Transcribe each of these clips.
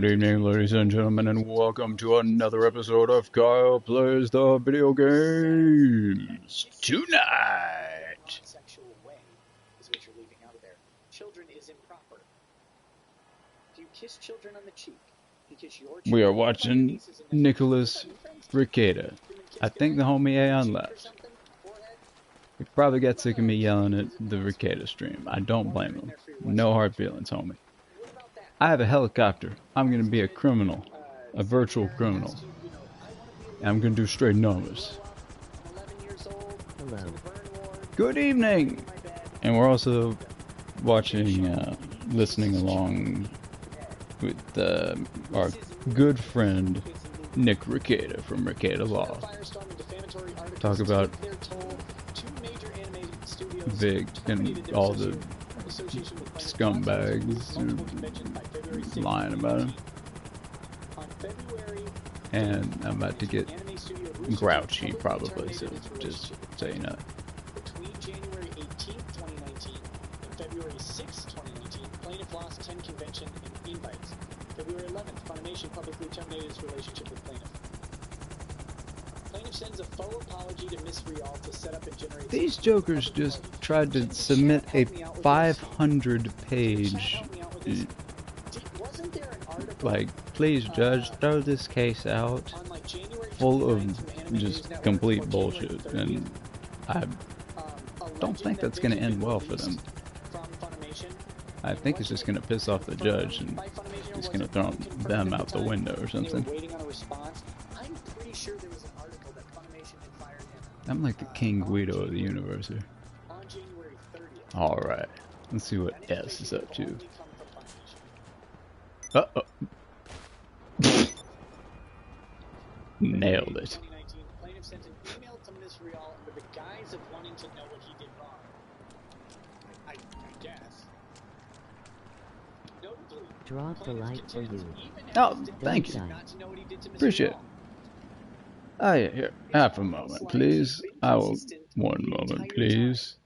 Good evening, ladies and gentlemen, and welcome to another episode of Kyle Plays the Video Games tonight. We are watching Nicholas Rekieta. I think the homie Aeon left. He probably got sick of me yelling at the Rekieta stream. I don't blame him. No hard feelings, homie. I have a helicopter. I'm gonna be a criminal. A virtual criminal. And I'm gonna do straight numbers. Hello. Good evening! And we're also watching, listening along with our good friend Nick Rekieta from Rekieta Law. Talk about Vic and all the scumbags who lying about him. And I'm about to get grouchy probably, so just so you know. Between January 18th, 2019 and February 6th, 2019, plaintiff lost 10 convention and invites. February 11th, Funimation publicly terminated his relationship with plaintiff. Plaintiff sends a faux apology to Miss Rial to set up and generate... These jokers just tried to submit a 500-page, like, please judge, throw this case out, full of just complete bullshit, and I don't think that's going to end well for them. I think it's just going to piss off the judge, and he's going to throw them out the window or something. I'm like the King Guido of the universe here. Alright, let's see what S is up to. Uh-oh. Nailed it. Drop the light for you. Oh, thank you. Appreciate it. Oh yeah, here. Half a moment, please. I will. One moment, please.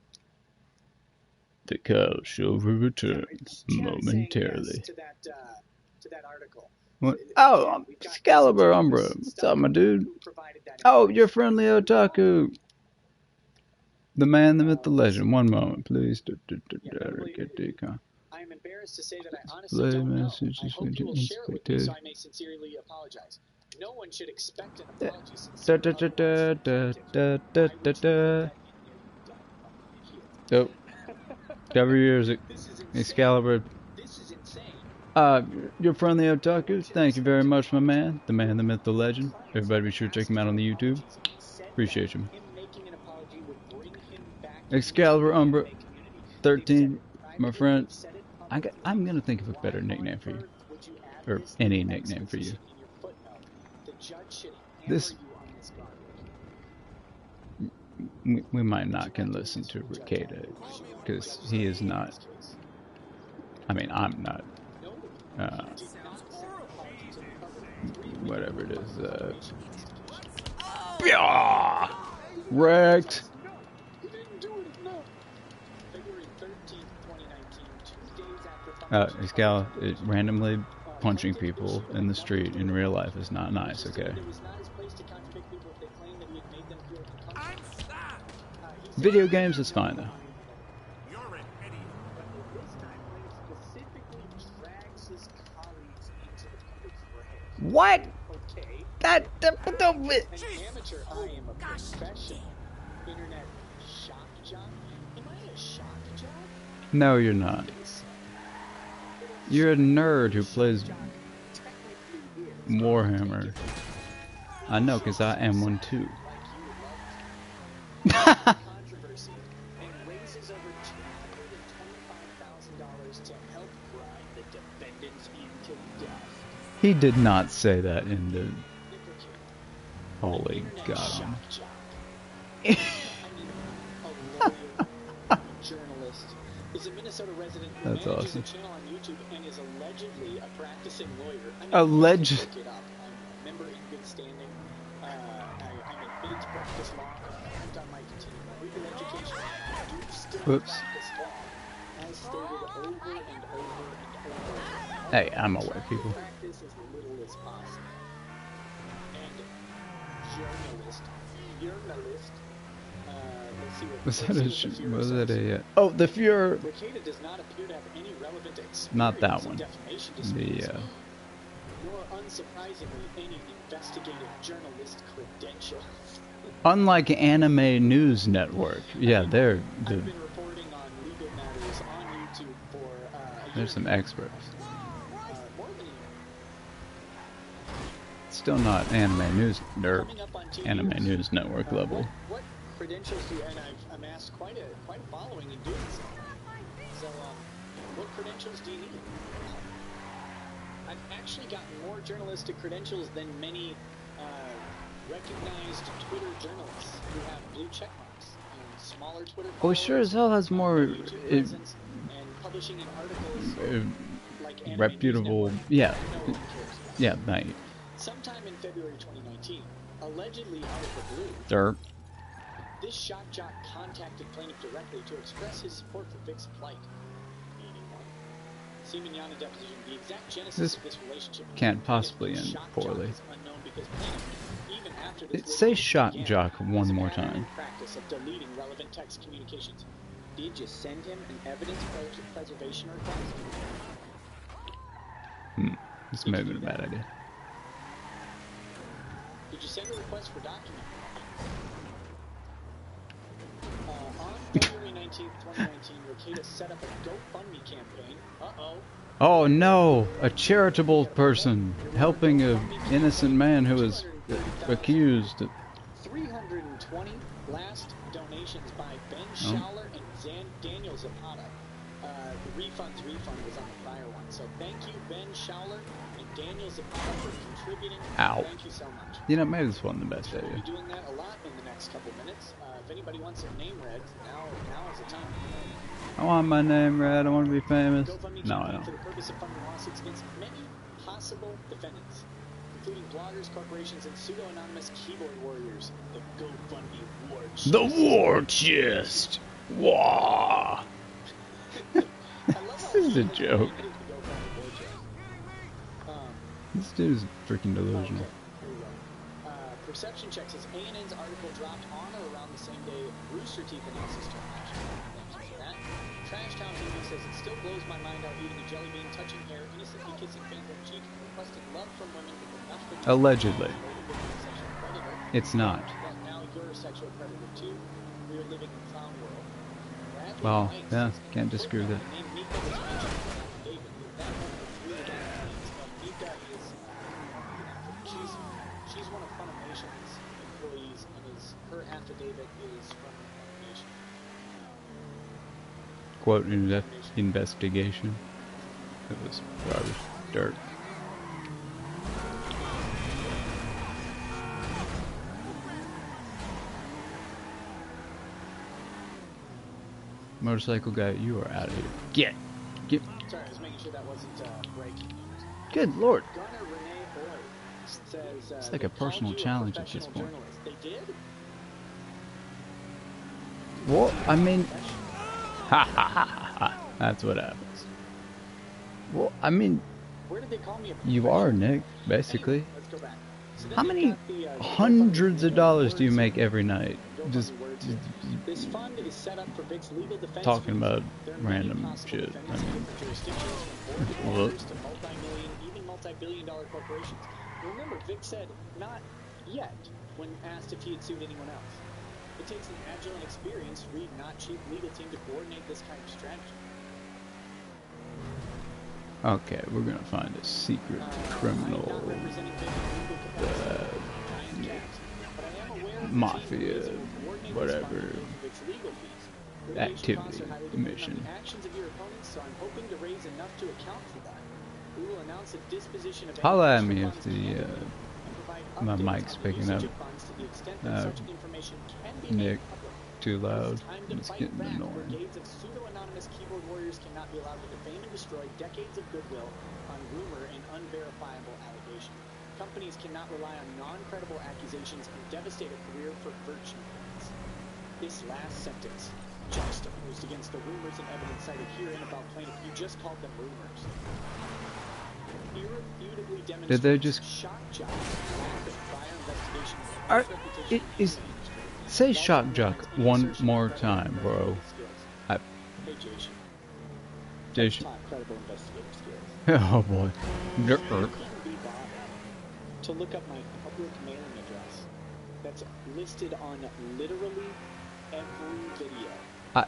The Kyle Show will return momentarily. What? Oh, Excalibur Umbra. What's up, my dude? Oh, your friendly otaku. The man, the myth, the legend. One moment, please. I am embarrassed to say that I honestly don't know. I hope you will share it with me so I may sincerely apologize. No one should expect an apology sincerely. Nope. Cover your ears, Excalibur. Your friendly otaku, thank you very much, my man. The man, the myth, the legend. Everybody be sure to check him out on the YouTube. Appreciate you. Excalibur Umbra 13, my friend. I'm gonna think of a better nickname for you. Or any nickname for you. This... We might not can listen to Rekieta, because he is not... I mean, I'm not. Whatever it is, yeah! Wrecked! Excal is randomly punching people in the street in real life is not nice, okay? Video games is fine though. What? That don't. No, you're not. You're a nerd who plays Warhammer. I know, because I am one too. He did not say that in the... Holy God. That's awesome. Alleged. Whoops. as stated over and over and over. Hey, I'm aware, people. Practice as little as possible. And journalist. Let's see what. Was that was that a? Oh, the Fuhrer. Rekieta does not appear to have any relevant experience Not that one. defamation The disputes, nor unsurprisingly any investigative journalist credentials. Unlike Anime News Network, yeah, they're the. I've been reporting on legal matters on YouTube for. There's some experts. More than a year. Still not Anime News or Coming up on TV Anime News Network level. What credentials do you? And I've amassed quite a following in doing so. So, what credentials do you need? I've actually gotten more journalistic credentials than many recognized Twitter journalists who have blue check marks and smaller Twitter Oh, sure as hell has more and publishing in articles like Anime reputable. News Network. Yeah, No one cares about. yeah, mate. Sometime in February 2019, allegedly out of the blue, Dirt. this shock jock contacted plaintiff directly to express his support for Vic's plight. Seemingly deposition, the exact genesis of this relationship Can't possibly end poorly. is unknown because plaintiff, even after this Say litigation shock began, jock one has more abandoned time. practice of deleting relevant text communications. Did you send him an evidence preservation request? This may have been a bad idea. Did you send a request for document? On February 19th, 2019, Rekieta set up a GoFundMe campaign. Oh no! A charitable person helping an innocent man who was accused. 320 last donations by Ben Schauler and Daniel Zapata. The refund was on the prior one. So thank you, Ben Schauler and Daniel Zapata, for contributing. Ow. Thank you so much. You know, maybe this wasn't the best We'll be idea. doing that a lot in the next couple minutes. If anybody wants their name read, now is the time. I want my name read. I want to be famous. GoFundMe No, I campaign don't. for the purpose of funding lawsuits against many possible defendants, including bloggers, corporations, and pseudo-anonymous keyboard warriors. The GoFundMe war chest. The war chest. Wah. This is a joke. This dude's freaking delusional. Perception checks. A&N's article dropped on or around the same day Rooster Teeth announced his termination. Thank you for that. Trash Town TV says it still blows my mind out eating a jelly bean, touching hair, innocently kissing fans on the cheek, and requesting love from women with enough for Allegedly. It's not. But now you're a sexual predator too. We are living in clown world. Bradley Well, White yeah, says, can't disagree with it. named Mika was mentioned in the affidavit. That woman was really down with things, but Mika is she's one of Funimation's employees, and her affidavit is from Funimation. Quote, investigation. It was garbage. Dirt. Motorcycle guy, you are out of here. Get. Sorry, I was making sure that wasn't breaking news. Good lord. Gunnar Renee Boyd says It's like they a personal called you challenge at this professional point. journalist. They did? Well, I mean, ha ha ha ha ha. That's what happens. Well, I mean, Where did they call me? you are, Nick, basically. Anyway, let's go back. So then How they've many got the hundreds of GoFundMe dollars do you words make here. every night? GoFundMe Just words here. This fund is set up for Vic's legal defense talking fees. about There are many random possible shit. defendants in different jurisdictions, from board What? lawyers to multi-million, even multi-billion-dollar corporations. Remember, Vic said not yet when asked if he had sued anyone else. It takes an agile and experienced, not cheap legal team to coordinate this kind of strategy. Okay, we're gonna find a secret criminal I am not representing Vic in legal capacity, Giant Jacks, but I am aware of the mafia, team who will coordinate whatever, this fund for Vic's legal fees. Litigation activity, costs are highly dependent mission. on the actions of your opponents, so I'm hoping to raise enough to account for that. We will announce a disposition of any Holla at extra me if funds handed the and provide my updates mic's on the picking usage up. of funds to the extent that such information can be made Nick, public. too loud. It's time to It's fight getting back. annoying. Brigades of pseudo-anonymous keyboard warriors cannot be allowed to defame and destroy decades of goodwill on rumor and unverifiable allegation. Companies cannot rely on non-credible accusations and devastate a career for virtue points. This last sentence juxtaposed against the rumors and evidence cited herein about plaintiff. You just called them rumors. Irrefutably demonstrates Did they just shock jock, lack of prior investigation, say shock jock one more time, bro? Hey, Jason. Jason. Credible investigative skills. Oh boy. To look up my public mailing address that's listed on literally every video.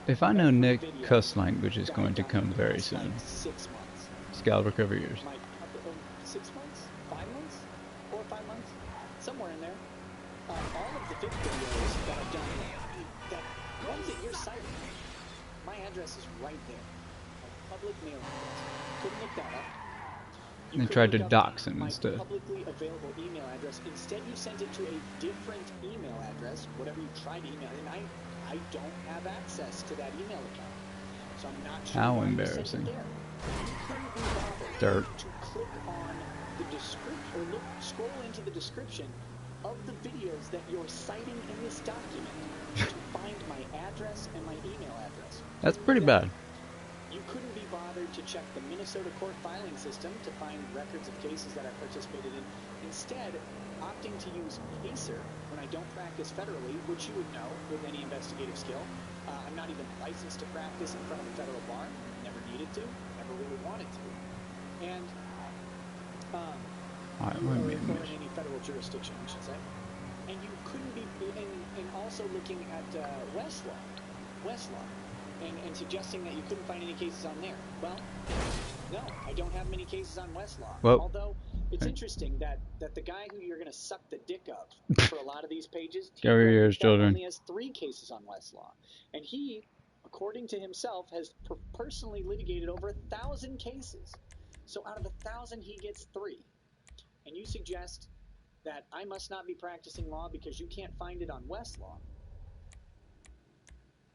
If I know Nick, cuss language is going to come very soon. Like 6 months. Scald recover years. 6 months? 5 months? 4 or 5 months? Somewhere in there. All of the video videos that I've done, the ones that you're citing, my address is right there. My public mailing address. Couldn't look that up. They tried to dox him instead. Publicly available email address. Instead, you sent it to a different email address, whatever you tried to email. And I don't have access to that email account, so I'm not sure. How embarrassing. Dirt. To click on the description or scroll into the description of the videos that you're citing in this document to find my address and my email address. That's pretty bad. You couldn't be bothered to check the Minnesota court filing system to find records of cases that I participated in. Instead, opting to use PACER when I don't practice federally, which you would know with any investigative skill. I'm not even licensed to practice in front of a federal bar. Never needed to. Never really wanted to. And or in any federal jurisdiction, I should say. And you couldn't be, and also looking at Westlaw. And suggesting that you couldn't find any cases on there. Well, no, I don't have many cases on Westlaw. Well, although it's interesting that the guy who you're going to suck the dick of for a lot of these pages, cover your ears, children, only has 3 cases on Westlaw, and he, according to himself, has personally litigated over 1,000 cases. So out of 1,000, he gets 3. And you suggest that I must not be practicing law because you can't find it on Westlaw.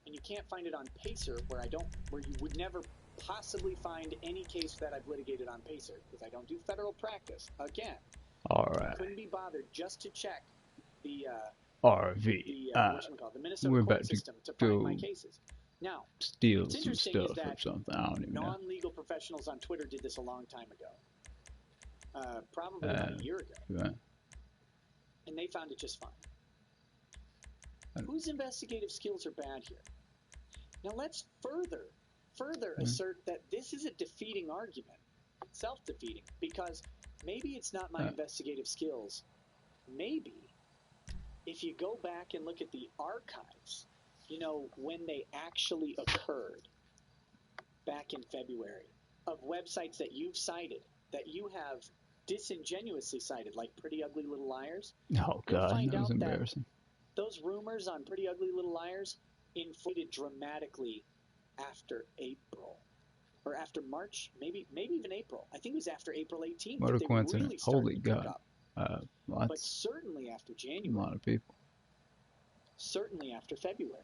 And you can't find it on PACER, where you would never possibly find any case that I've litigated on PACER, because I don't do federal practice. Again, alright. Couldn't be bothered just to check the the Minnesota court system to find my cases. Now, steal some stuff or something. I don't even know. Non-legal professionals on Twitter did this a long time ago, probably about a year ago, and they found it just fine. Whose investigative skills are bad here? Now let's further assert that this is a defeating argument, self-defeating, because maybe it's not my investigative skills. Maybe if you go back and look at the archives, you know, when they actually occurred back in February, of websites that you've cited, that you have disingenuously cited, like Pretty Ugly Little Liars. Oh God, that was embarrassing. Those rumors on Pretty Ugly Little Liars inflated dramatically after April, or after March, maybe even April. I think it was after April 18th. What a coincidence! Really Holy God! But certainly after January. A lot of people. Certainly after February.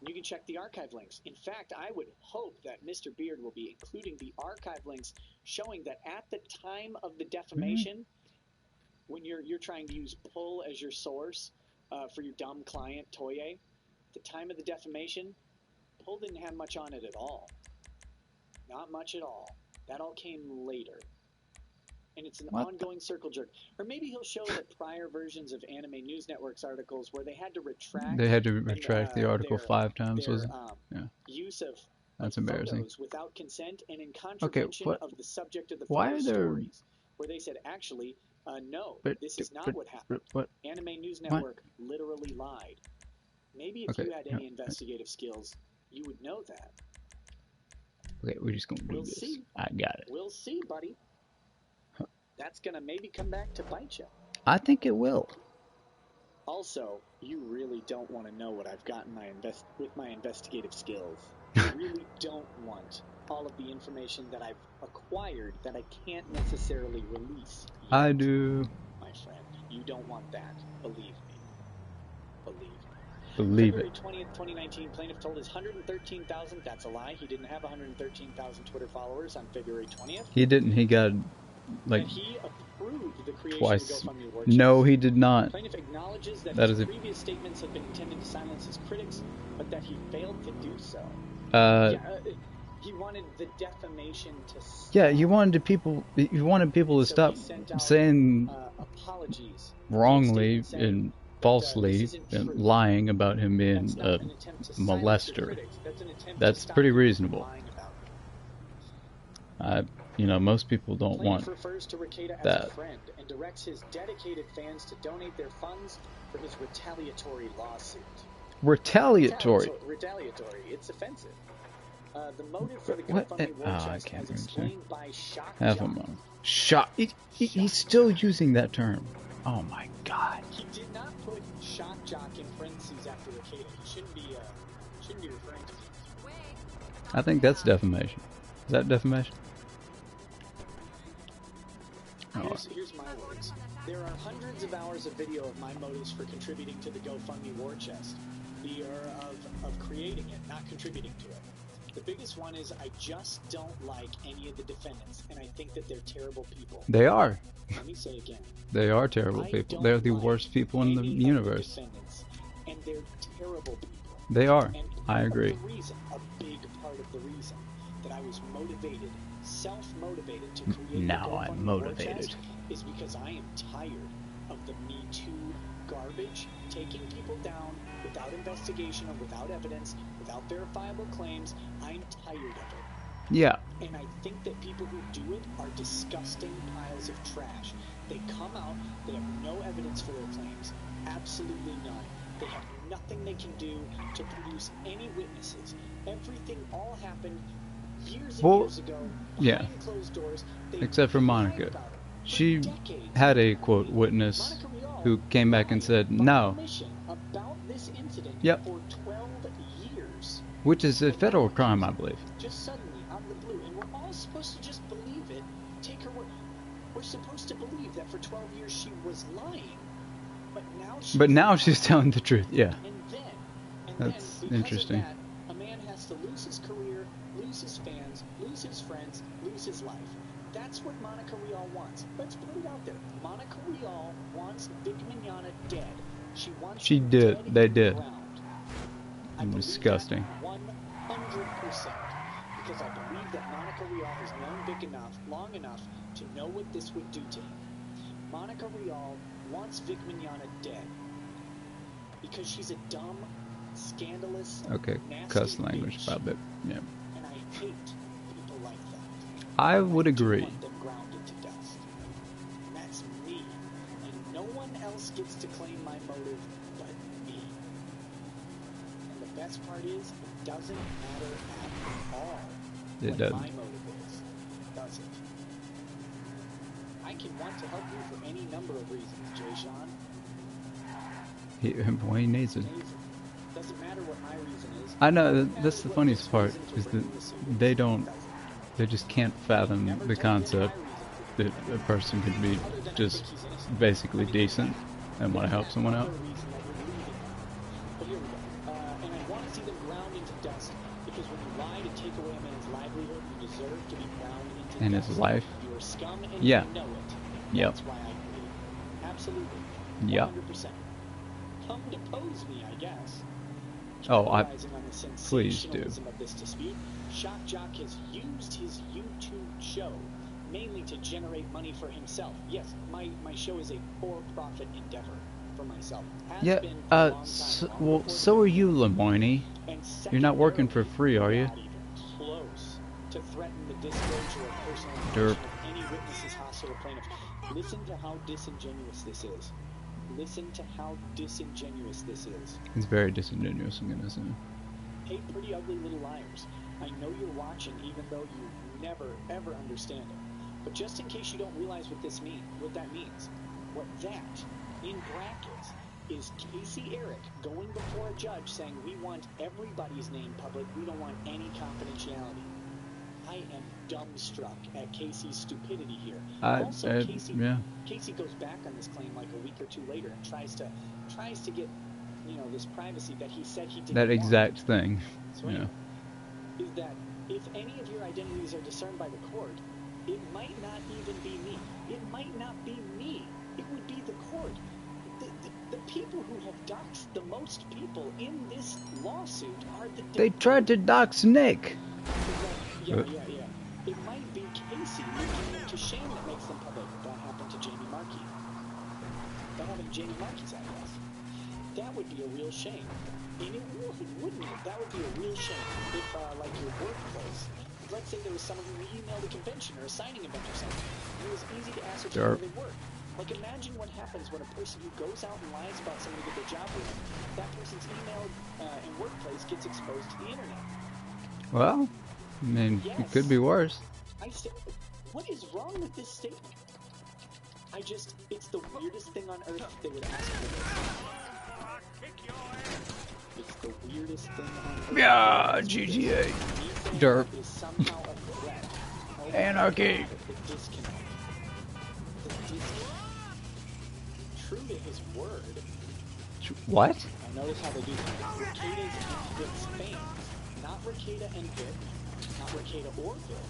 You can check the archive links. In fact, I would hope that Mr. Beard will be including the archive links showing that at the time of the defamation, when you're trying to use Pull as your source for your dumb client, Toye, the time of the defamation, Pull didn't have much on it at all. Not much at all. That all came later. And it's an ongoing circle jerk. Or maybe he'll show the prior versions of Anime News Network's articles where they had to retract. They had to retract the article 5 times, was it? Yeah. Use of that's embarrassing. Photos without consent and in contravention of the subject of the photo stories, where they said, actually, no, this is not what happened. Anime News Network literally lied. Maybe if you had any investigative skills, you would know that. Okay, we're just gonna do this. See. I got it. We'll see, buddy. That's gonna maybe come back to bite you. I think it will. Also, you really don't want to know what I've got in with my investigative skills. You really don't want all of the information that I've acquired that I can't necessarily release yet, I do. My friend, you don't want that. Believe me. Believe me. Believe February it. 20th, 2019, plaintiff told his 113,000. That's a lie. He didn't have 113,000 Twitter followers on February 20th. He didn't. He got, like, and he approved the creation Twice. of the GoFundMe war chest. No, he did not. Plaintiff acknowledges that That his is a... previous statements had been intended to silence his critics, but that he failed to do so. He wanted the defamation to stop. Yeah, you wanted people to stop saying apologies wrongly saying and falsely and lying about him being a molester. That's pretty reasonable. Most people don't want refers to Rekieta that. As a friend and directs his dedicated fans to donate their funds for his retaliatory lawsuit. Retaliatory. Retaliatory. It's offensive. The motive for the GoFundMe war chest as explained by Shock Shock. He's still using that term. Oh my God. He did not put Shock Jock in parentheses after Rekieta. He shouldn't be referring to him. I think that's defamation. Is that defamation? Here's my words. There are hundreds of hours of video of my motives for contributing to the GoFundMe war chest. Of creating it, not contributing to it. The biggest one is I just don't like any of the defendants, and I think that they're terrible people. They are. Let me say again. They are terrible people. They're the worst people in the universe. Defendants, and they're terrible people. They are. And I agree. A big part of the reason that I was motivated, self-motivated to create now I'm motivated is because I am tired of the Me Too garbage, taking people down without investigation or without evidence, without verifiable claims. I'm tired of it. Yeah. And I think that people who do it are disgusting piles of trash. They come out, they have no evidence for their claims. Absolutely none. They have nothing they can do to produce any witnesses. Everything all happened years and years ago, behind closed doors. Except for Monica. She had a, quote, witness who came back and said, no. About this incident for 12 years. Which is a federal crime, I believe. Just suddenly, out of the blue, and we're all supposed to just believe it. Take her word. We're supposed to believe that for 12 years she was lying. But now she's telling the truth, yeah. And that's then, interesting. Of that, a man has to lose his career, lose his fans, lose his friends, lose his life. That's what Monica Rial wants. Let's put it out there. Monica Rial wants Vic Mignogna dead. She did. They did. Disgusting. 100%. Because I believe that Monica Rial has known Vic long enough to know what this would do to him. Monica Rial wants Vic Mignogna dead. Because she's a dumb, scandalous, nasty cuss language bitch. about it. Yeah. And I hate people like that. I would agree. I want them grounded to dust. And that's me. And no one else gets to claim my motive but me. And the best part is, it doesn't matter at all what my motive is, does it? I can want to help you for any number of reasons, Jay Sean. He needs it. Doesn't matter what my reason is. I know, that's the funniest part, is that they just can't fathom the concept that a person could be just basically decent and want to help someone out. But here we go. And I want to see them ground into dust, because when you lie to take away a man's livelihood, you deserve to be ground into and dust. His life. You're a scum and yeah. you know it. Yep. That's why I agree. Absolutely. Yep. 100%. Come depose me, I guess. Oh, please do. Of this dispute, Shock Jock has used his YouTube show mainly to generate money for himself. Yes, my show is a for-profit endeavor for myself. Yeah, so are you, Lemoyne. You're not working for free, are you? Not even close to threaten the disclosure of personal information of any witnesses hostile to plaintiffs. Listen to how disingenuous this is. Listen to how disingenuous this is. It's very disingenuous, I'm gonna say. Hey, pretty ugly little liars. I know you're watching, even though you never, ever understand it. But just in case you don't realize what that means, what that, in brackets, is Casey Eric going before a judge saying we want everybody's name public, we don't want any confidentiality. I am dumbstruck at Casey's stupidity here. Casey goes back on this claim like a week or two later and tries to get, this privacy that he said he didn't that want. Exact thing. So anyway, is that if any of your identities are discerned by the court, it might not even be me. It might not be people who have doxed the most people in this lawsuit are the They tried to dox Nick. Yeah. It might be Casey linking them to shame that makes them public. That happened to Jamie Markey. That happened to Jamie Markey's address. That would be a real shame. And it would, wouldn't it? That would be a real shame if, like, your workplace, let's say there was someone who emailed a convention or a signing event or something, and it was easy to ascertain where they work. Like, imagine what happens when a person who goes out and lies about someone to get their job with, that person's email and workplace gets exposed to the internet. Well, I mean, yes. It could be worse. I said, what is wrong with this statement? It's the weirdest thing on earth they would ask for this. It's the weirdest thing on earth. Yeah, GTA. Derp. Is somehow a threat. Anarchy. The disconnect. True to his word. What? Now notice how they do things. Rekieta's and Vic's fans. Not Rekieta and Vic. Not Rekieta or Vic.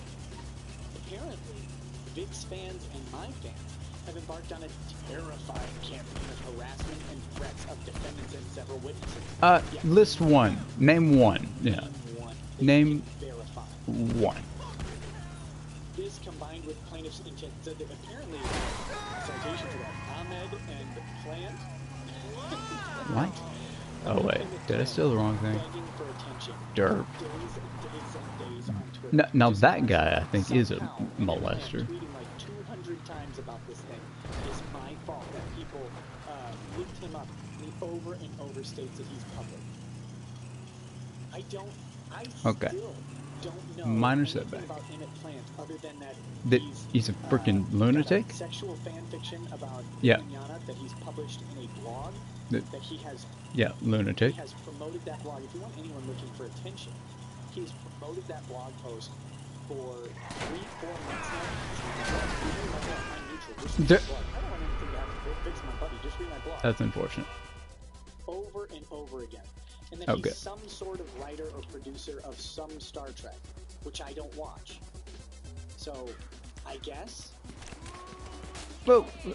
Apparently, Vic's fans and my fans have embarked on a terrifying campaign of harassment and threats of defendants and several witnesses. Yes. List one. Name one. Yeah. Name one. This combined with plaintiff's intent, so that apparently, citation for that, Ahmed and Plant. What? Oh wait, did I steal the wrong thing? Derp. Now that guy, I think, is a molester. Tweeting like 200 times about this thing. It's my fault that people looked him up. And he over and over states that he's public. I still don't know minor setback. About Emmett Plant other than that he's a freaking lunatic. Sexual fan fiction about yeah. Yana that he's published in a blog that he has. Yeah, lunatic. He has promoted that blog. If you want anyone looking for attention, he's promoted that blog post for 3-4 months now. I don't want anything to have to fix my buddy. Just read my blog. That's unfortunate. Over and over again. And then he's some sort of writer or producer of some Star Trek, which I don't watch. So, I guess. Well, the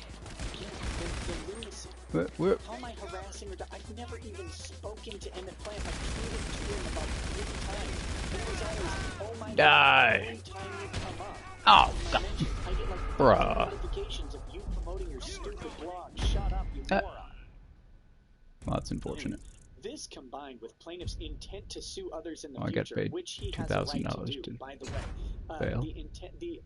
lunacy. How am I harassing or I've never even spoken to Emmett Plant. I've tweeted to him about 3 times. It was always, oh my God, every time you come up. Oh, God. I get like notifications of you promoting your stupid blog. Shut up, you moron. Well, that's unfortunate. This combined with plaintiff's intent to sue others in the future, I got paid which he has a right to do, by the way. Fail. The intent, the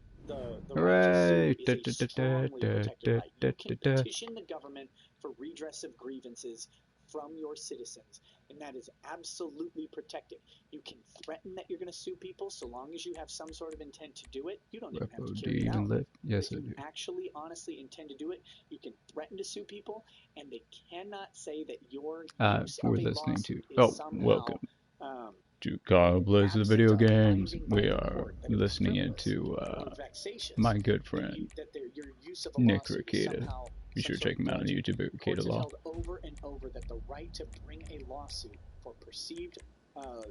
Hooray! right to sue is a strongly protected right. You can petition the government for redress of grievances from your citizens, and that is absolutely protected. You can threaten that you're going to sue people so long as you have some sort of intent to do it. You don't even have to carry it out. Yes, if you actually, honestly intend to do it, you can threaten to sue people, and they cannot say that your use we're of a listening to. somehow, welcome to God Bless the Video Games. We are listening into my good friend Nick Rekieta. Be sure to check him out on YouTube at Rekieta Law. Over and over that the right to bring a lawsuit for perceived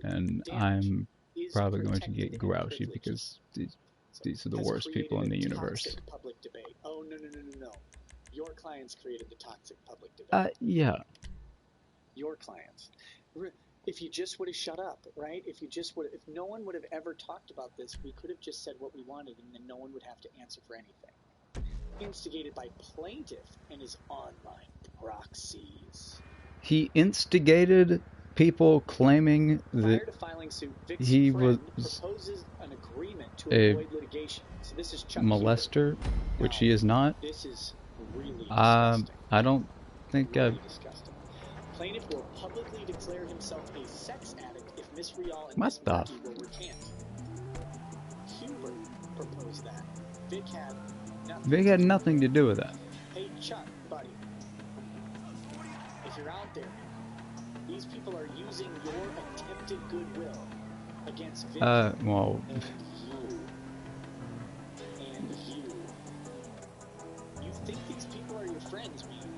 and I'm probably going to get grouchy because these are the worst people in the universe. Public debate. Oh no! Your clients created the toxic public debate. Yeah. Your clients. If you just would have shut up, right? If no one would have ever talked about this, we could have just said what we wanted, and then no one would have to answer for anything. Instigated by plaintiff and his online proxies. He instigated people claiming that he was proposes an agreement to avoid litigation. So this is molester, which he is not. This is really disgusting. I don't think really disgusting. Plaintiff will publicly declare himself a sex addict if Miss Rial and Miss Markey will recant. Hubert proposed that. Vic had nothing to do with that. Hey Chuck, buddy. If you're out there, these people are using your attempted goodwill against Vic well... And you. You think these people are your friends, man?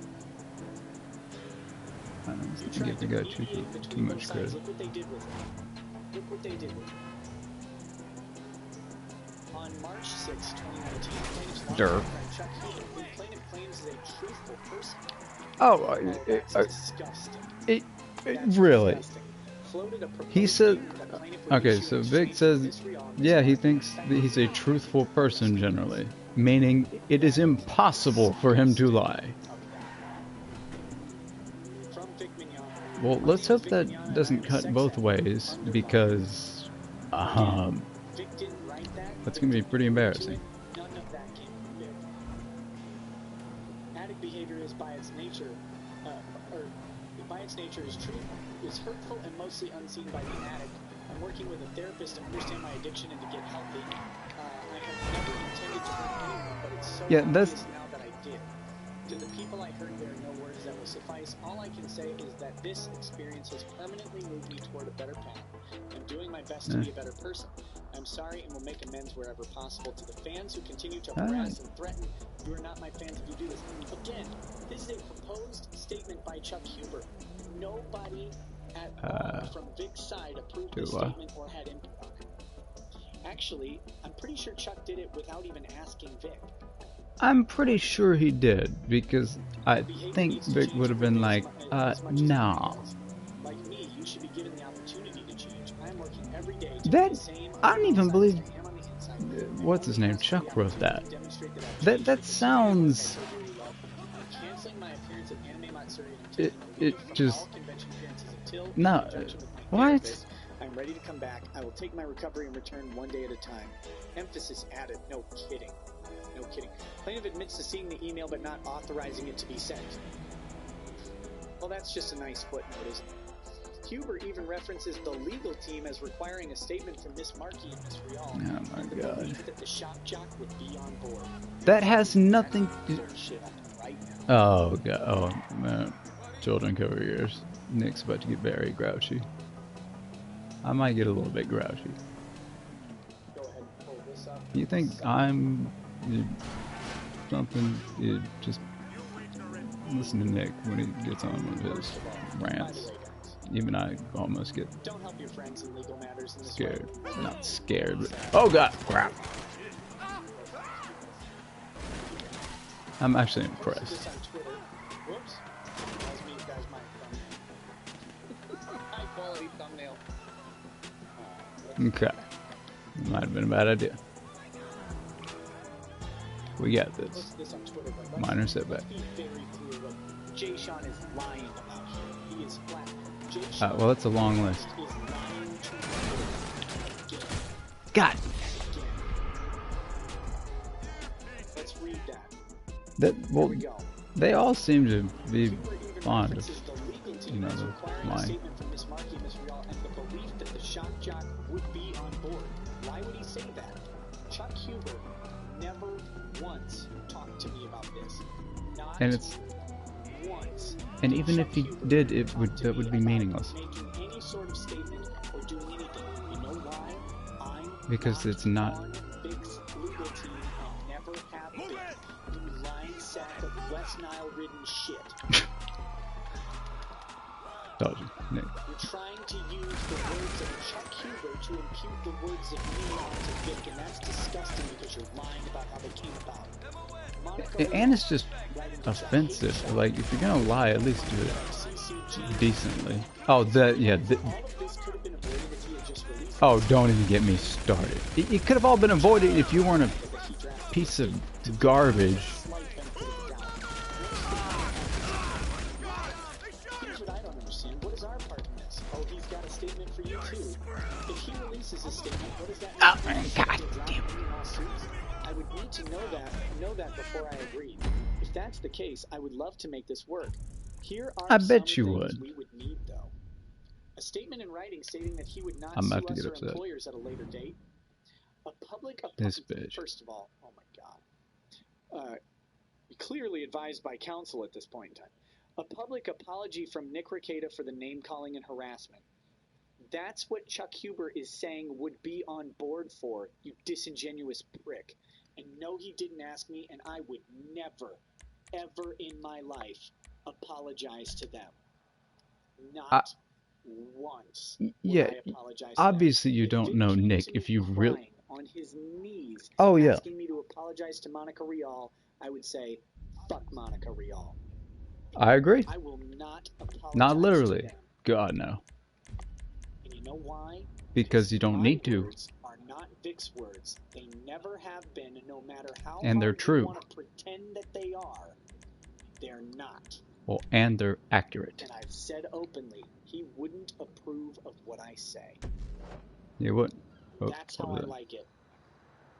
I don't give the guy too much credit. Look what they did with it. Look what they did with it. On March 6, 2019, plaintiff's lawyer, Chuck Hubert, who plaintiff claims is a truthful person, Oh, That's disgusting. That's really? disgusting. Floated a He proposed said, theory that plaintiff would okay, issue so an Vic exchange with says, Miss Rial and Miss yeah, he Martin thinks that he's a effectively truthful recording person statements. generally, meaning it is impossible for him to lie. From Vic Mignon. Well, My let's name is hope Vic that Mignon, and I doesn't am a cut sex both addict ways, under because, Again, Vic didn't write that. that's Vic gonna be didn't pretty agree to embarrassing. it. None of that came from Vic. Addict behavior is by its nature, is hurtful and mostly unseen by the addict. I'm working with a therapist to understand my addiction and to get healthy. I have never intended to hurt anyone, but it's so obvious now that I did. To the people I hurt, there are no words that will suffice. All I can say is that this experience has permanently moved me toward a better path. I'm doing my best to be a better person. I'm sorry and will make amends wherever possible. To the fans who continue to harass and threaten, you are not my fans if you do this. Again, this is a proposed statement by Chuck Huber. Nobody at all from Vic's side approved the statement or had input on it. Actually, I'm pretty sure Chuck did it without even asking Vic. I'm pretty sure he did, because I think Vic would have been like, nah. Like me, you should be given the opportunity to change. I'm working every day to That, be the same I don't even believe, as I am on the inside. what's his name, Chuck wrote that. That Sounds, canceling my appearance at Anime Matsuri it just, all convention appearances until no, what? I'm ready to come back. I will take my recovery and return one day at a time. Emphasis added. No kidding. No kidding. Plaintiff admits to seeing the email but not authorizing it to be sent. Well, that's just a nice footnote, isn't it? Huber even references the legal team as requiring a statement from Miss Markey and Miss Rial. Oh my God. Belief that the shock jock would be on board. That has nothing to... Shit on them right now. Oh God. Oh man. Children cover ears. Nick's about to get very grouchy. I might get a little bit grouchy. Go ahead and pull this up. You think I'm something? Just listen to Nick when he gets on one of his rants. Even I almost get Don't help your friends in legal matters in this scared. way. Not scared, but oh God, crap! I'm actually impressed. This on Twitter. Whoops. That was me. That was my thumbnail. High quality thumbnail. Okay. Might have been a bad idea. We got this. This on Twitter, but Minor setback. let's be very clear what Jay Sean is lying about here. He is flat. Jay Sean Well, that's a long list. is lying to you again. God. Let's read that. That well, Here we go. they all seem to be Huber even fond of, references the legal team you know, as the requiring a lying. statement from Miss Markey and Miss Rial and the belief that the shock jock would be on board. Why would he say that? Chuck Huber never once talked to me about this. Not And it's, once. and even if he did, that would be meaningless. Making any sort of statement or doing anything. You know why? I'm Because it's not. on Vic's legal team and never have been. You lying sack of West Nile ridden shit. Told you, Nick. You're trying to use the words of Chuck Huber to impute the words of me onto Vic, and that's disgusting because you're lying about how they came about. And it's just offensive. Like, if you're gonna lie, at least do it decently. Oh, that, yeah. Oh, don't even get me started. It could have all been avoided if you weren't a piece of garbage. Here's what I don't understand. What is our part in this? Oh, he's got a statement for you too. If he releases a statement, what does that mean? Oh, God damn. I would need to know that before I agreed. If that's the case, I would love to make this work. Here are I bet some you things would. we would need, though. A statement in writing stating that he would not I'm sue about to us get or upset. employers at a later date. This bitch. First of all, oh my God. Clearly advised by counsel at this point in time. A public apology from Nick Rekieta for the name calling and harassment. That's what Chuck Huber is saying would be on board for, you disingenuous prick. And no, he didn't ask me, and I would never, ever in my life apologize to them. Not once would Yeah, I apologize to obviously them. you If don't Vic know came Nick to if me you really... crying on his knees, Oh, yeah. asking me to apologize to Monica Rial, I would say, fuck Monica Rial. I agree. I will not apologize Not literally. to them. God, no. And you know why? Because you don't my need to. words are not Vic's words. They never have been, no matter how And they're hard true. you want to pretend that they are. They're not. Well, and they're accurate. And I've said openly, he wouldn't approve of what I say. You wouldn't. Oh, That's how I like it.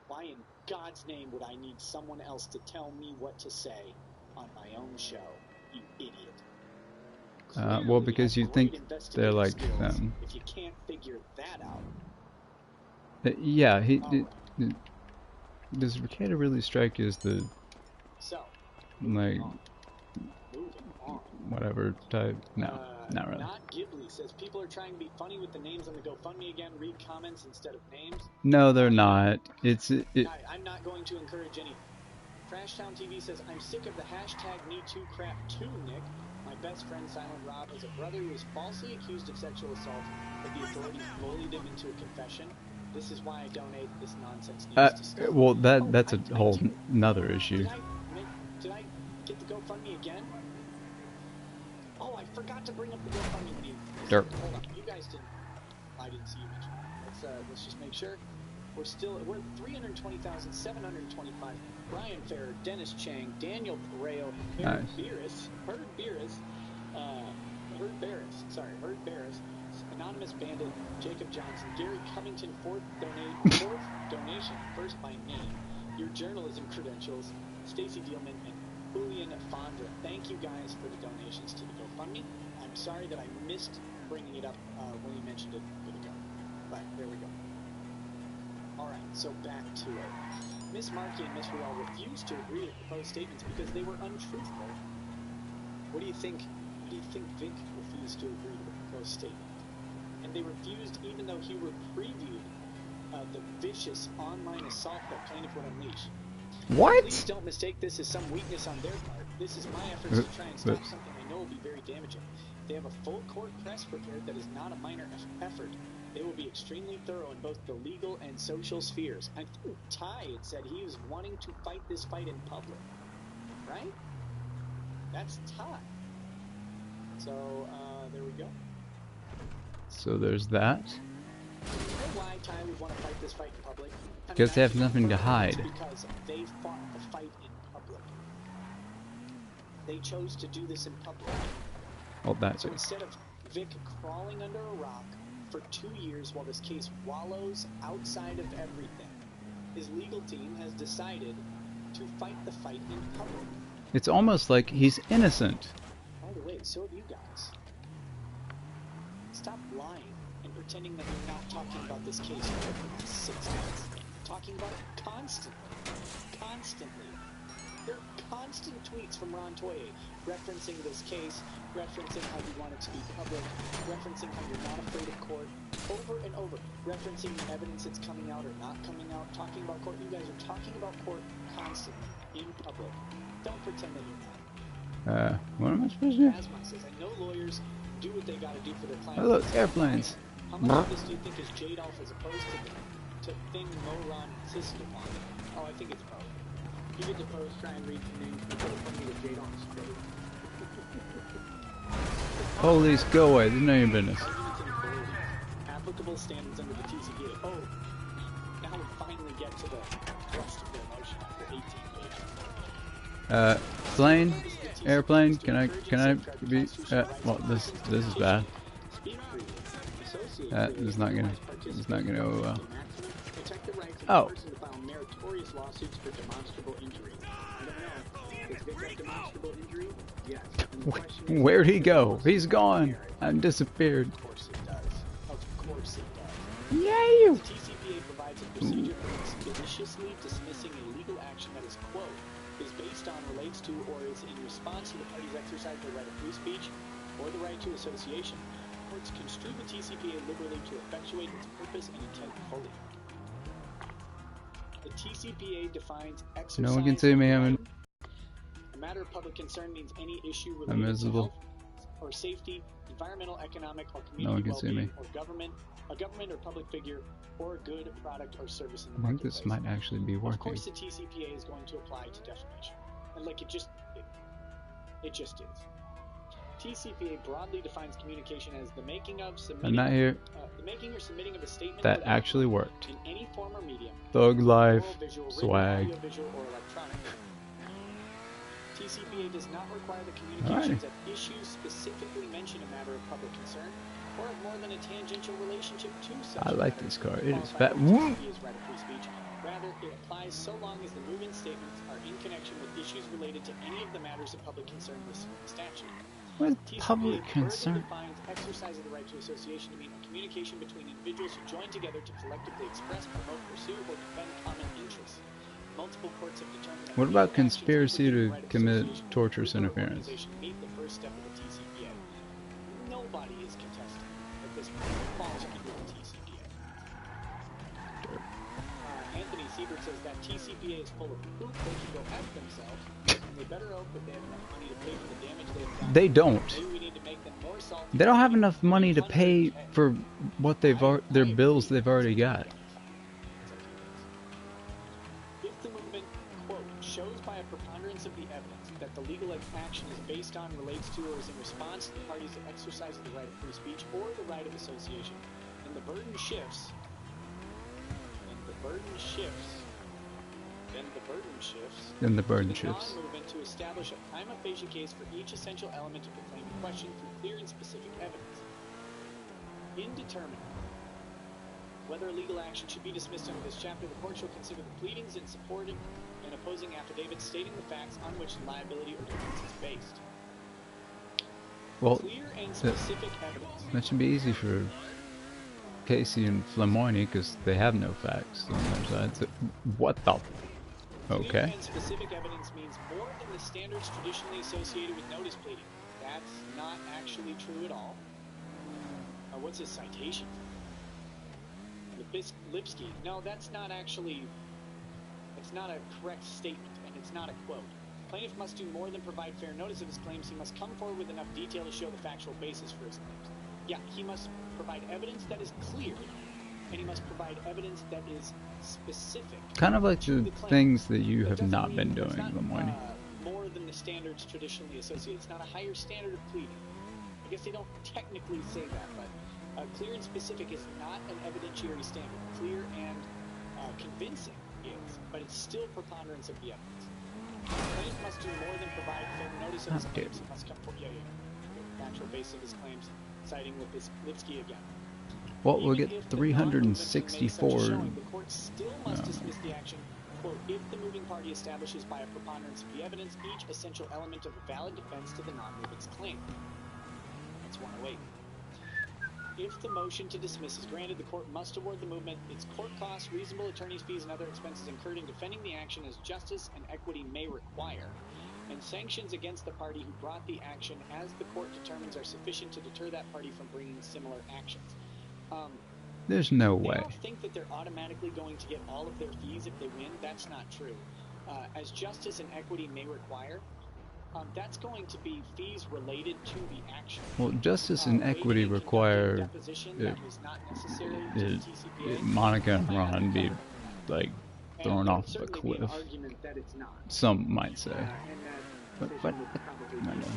Why in God's name would I need someone else to tell me what to say on my own show, you idiot? Well, because you think they're like if you can't figure that out. Yeah, does Rekieta really strike you as the like whatever type? No, not really. Not Ghibli says people are trying to be funny with the names on the GoFundMe again. Read comments instead of names. No, they're not. I'm not going to encourage any. Trashtown TV says I'm sick of the hashtag #MeToo crap too, Nick. My best friend Silent Rob has a brother who was falsely accused of sexual assault, but the authorities bullied him into a confession. This is why I donate. This nonsense needs to stop. Well, that's a whole nother issue. Did I get the GoFundMe again? Oh, I forgot to bring up the GoFundMe when you. Derp. Hold on, you guys didn't. I didn't see you mention it. Let's just make sure. We're at 320,725. Brian Ferrer, Dennis Chang, Daniel Pareo, Herb Barris, Anonymous Bandit, Jacob Johnson, Gary Covington, fourth donation, first by name, your journalism credentials, Stacy Dealman, and Julian Fondra. Thank you guys for the donations to the GoFundMe. I'm sorry that I missed bringing it up when you mentioned it a bit ago, but there we go. Alright, so back to it. Miss Markey and Miss Riel refused to agree with proposed statements because they were untruthful. What do you think? What do you think Vic refused to agree with the proposed statement? And they refused even though he previewed the vicious online assault that plaintiff would unleash. What? Please don't mistake this as some weakness on their part. This is my efforts to try and stop something I know will be very damaging. They have a full court press prepared that is not a minor effort. They will be extremely thorough in both the legal and social spheres. I think Ty had said he was wanting to fight this fight in public, right? That's Ty. So, there we go. So there's that. Do you know why Ty would want to fight this fight in public? Because they have nothing to hide. Because they fought the fight in public. They chose to do this in public. Well, that's so instead of Vic crawling under a rock for 2 years while this case wallows outside of everything, his legal team has decided to fight the fight in public. It's almost like he's innocent. By the way, so have you guys. Stop lying and pretending that you're not talking about this case for the last 6 months. Talking about it constantly. Constantly. There are constant tweets from Ron Toye referencing this case, referencing how you want it to be public, referencing how you're not afraid of court, over and over, referencing the evidence that's coming out or not coming out, talking about court. You guys are talking about court constantly, in public. Don't pretend that you're not. What am I supposed to do? Asma says, I know lawyers do what they gotta do for their clients. Oh, look, airplanes. How much of this do you think is Jadolf as opposed to Thing Moron insisted upon? Oh, I think it's both. You get to post, try and read the names before putting me with Jadolf straight. Police, go away. There's none of your business. Applicable standards under the TCPA. Oh, now we finally get to the thrust of their motion after 18 pages. Plane, airplane. Can I be? Well, this is bad. This is not gonna go well. Oh. Meritorious lawsuits for demonstrable injury. I don't know. Is Vic a demonstrable injury? Yes. Where'd he go? He's gone. I'm disappeared. Of course it does. Of course it does. Yay! The TCPA provides a procedure for expeditiously dismissing a legal action that is, quote, is based on, relates to, or is in response to the parties exercising the right of free speech or the right to association. Courts construe the TCPA liberally to effectuate its purpose and intent fully. The TCPA defines exercise. No one can see me. A matter of public concern means any issue related to health or safety, environmental, economic, or community well-being, or government, a government or public figure, or a good, product, or service in the marketplace. I think this might actually be working. Of course, the TCPA is going to apply to defamation, and like it just is. TCPA broadly defines communication as the making of, I'm submitting, not here. the making or submitting of a statement That or actually document worked. in any form or medium, Thug life, oral, visual, written, swag. audio, visual, or electronic. TCPA does not require the communications of issues specifically mention a matter of public concern or of more than a tangential relationship to such I a like matter this car. It is qualified fat. by TCPA's right of free speech. Rather, it applies so long as the movement's statements are in connection with issues related to any of the matters of public concern listed in the statute. With TCPA public further concern. defines exercise of the right to association to mean a communication between individuals who join together to collectively express, promote, pursue, or defend common interests. Multiple courts have determined that What about legal actions conspiracy implicating to the right of commit association torturous with or interference? organization meet the first step of the TCPA. Nobody is contesting at this point who falls under the TCPA. Anthony Siebert says that TCPA is full of poop. They can go F themselves. And they better hope that they have enough money to pay for the damage they have done. They don't. Maybe we need to make them more salty. They don't have enough money to pay for what their bills they've already got. If the movement, quote, shows by a preponderance of the evidence that the legal action is based on, relates to, or is in response to the parties that exercise the right of free speech or the right of association, then the burden shifts. Then the burden to the shifts. non-movement to establish a prima facie case for each essential element of the claim in question through clear and specific evidence. In determining whether a legal action should be dismissed under this chapter, the court shall consider the pleadings in supporting and opposing affidavits stating the facts on which liability or defense is based. Well, Clear and specific evidence. that should be easy for Casey and Flamoyne because they have no facts on their side. So, what the? Okay. Clear and specific evidence means more than the standards traditionally associated with notice pleading. That's not actually true at all. What's his citation? Lipsky. No, that's not actually. It's not a correct statement, and it's not a quote. Plaintiff must do more than provide fair notice of his claims. He must come forward with enough detail to show the factual basis for his claims. Yeah, he must provide evidence that is clear, and he must provide evidence that is specific. Kind of like the things that you have not been doing, It's not, Lemoyne. more than the standards traditionally associated. It's not a higher standard of pleading. I guess they don't technically say that, but clear and specific is not an evidentiary standard. Clear and convincing is, but it's still preponderance of the evidence. Plaintiff must do more than provide fair notice of his claims. He must come forward. The factual basis of his claims, citing with this Lipsky again. Well, we'll get 364. The court still must dismiss the action, quote, if the moving party establishes by a preponderance of the evidence each essential element of a valid defense to the non-movement's claim. That's 108. If the motion to dismiss is granted, the court must award the movement its court costs, reasonable attorney's fees, and other expenses incurred in defending the action as justice and equity may require, and sanctions against the party who brought the action as the court determines are sufficient to deter that party from bringing similar actions. There's no way. They don't think that they're automatically going to get all of their fees if they win. That's not true. As justice and equity may require, that's going to be fees related to the action. Well, justice and equity require Monica and Ron be like thrown off a cliff. Some might say. But I know.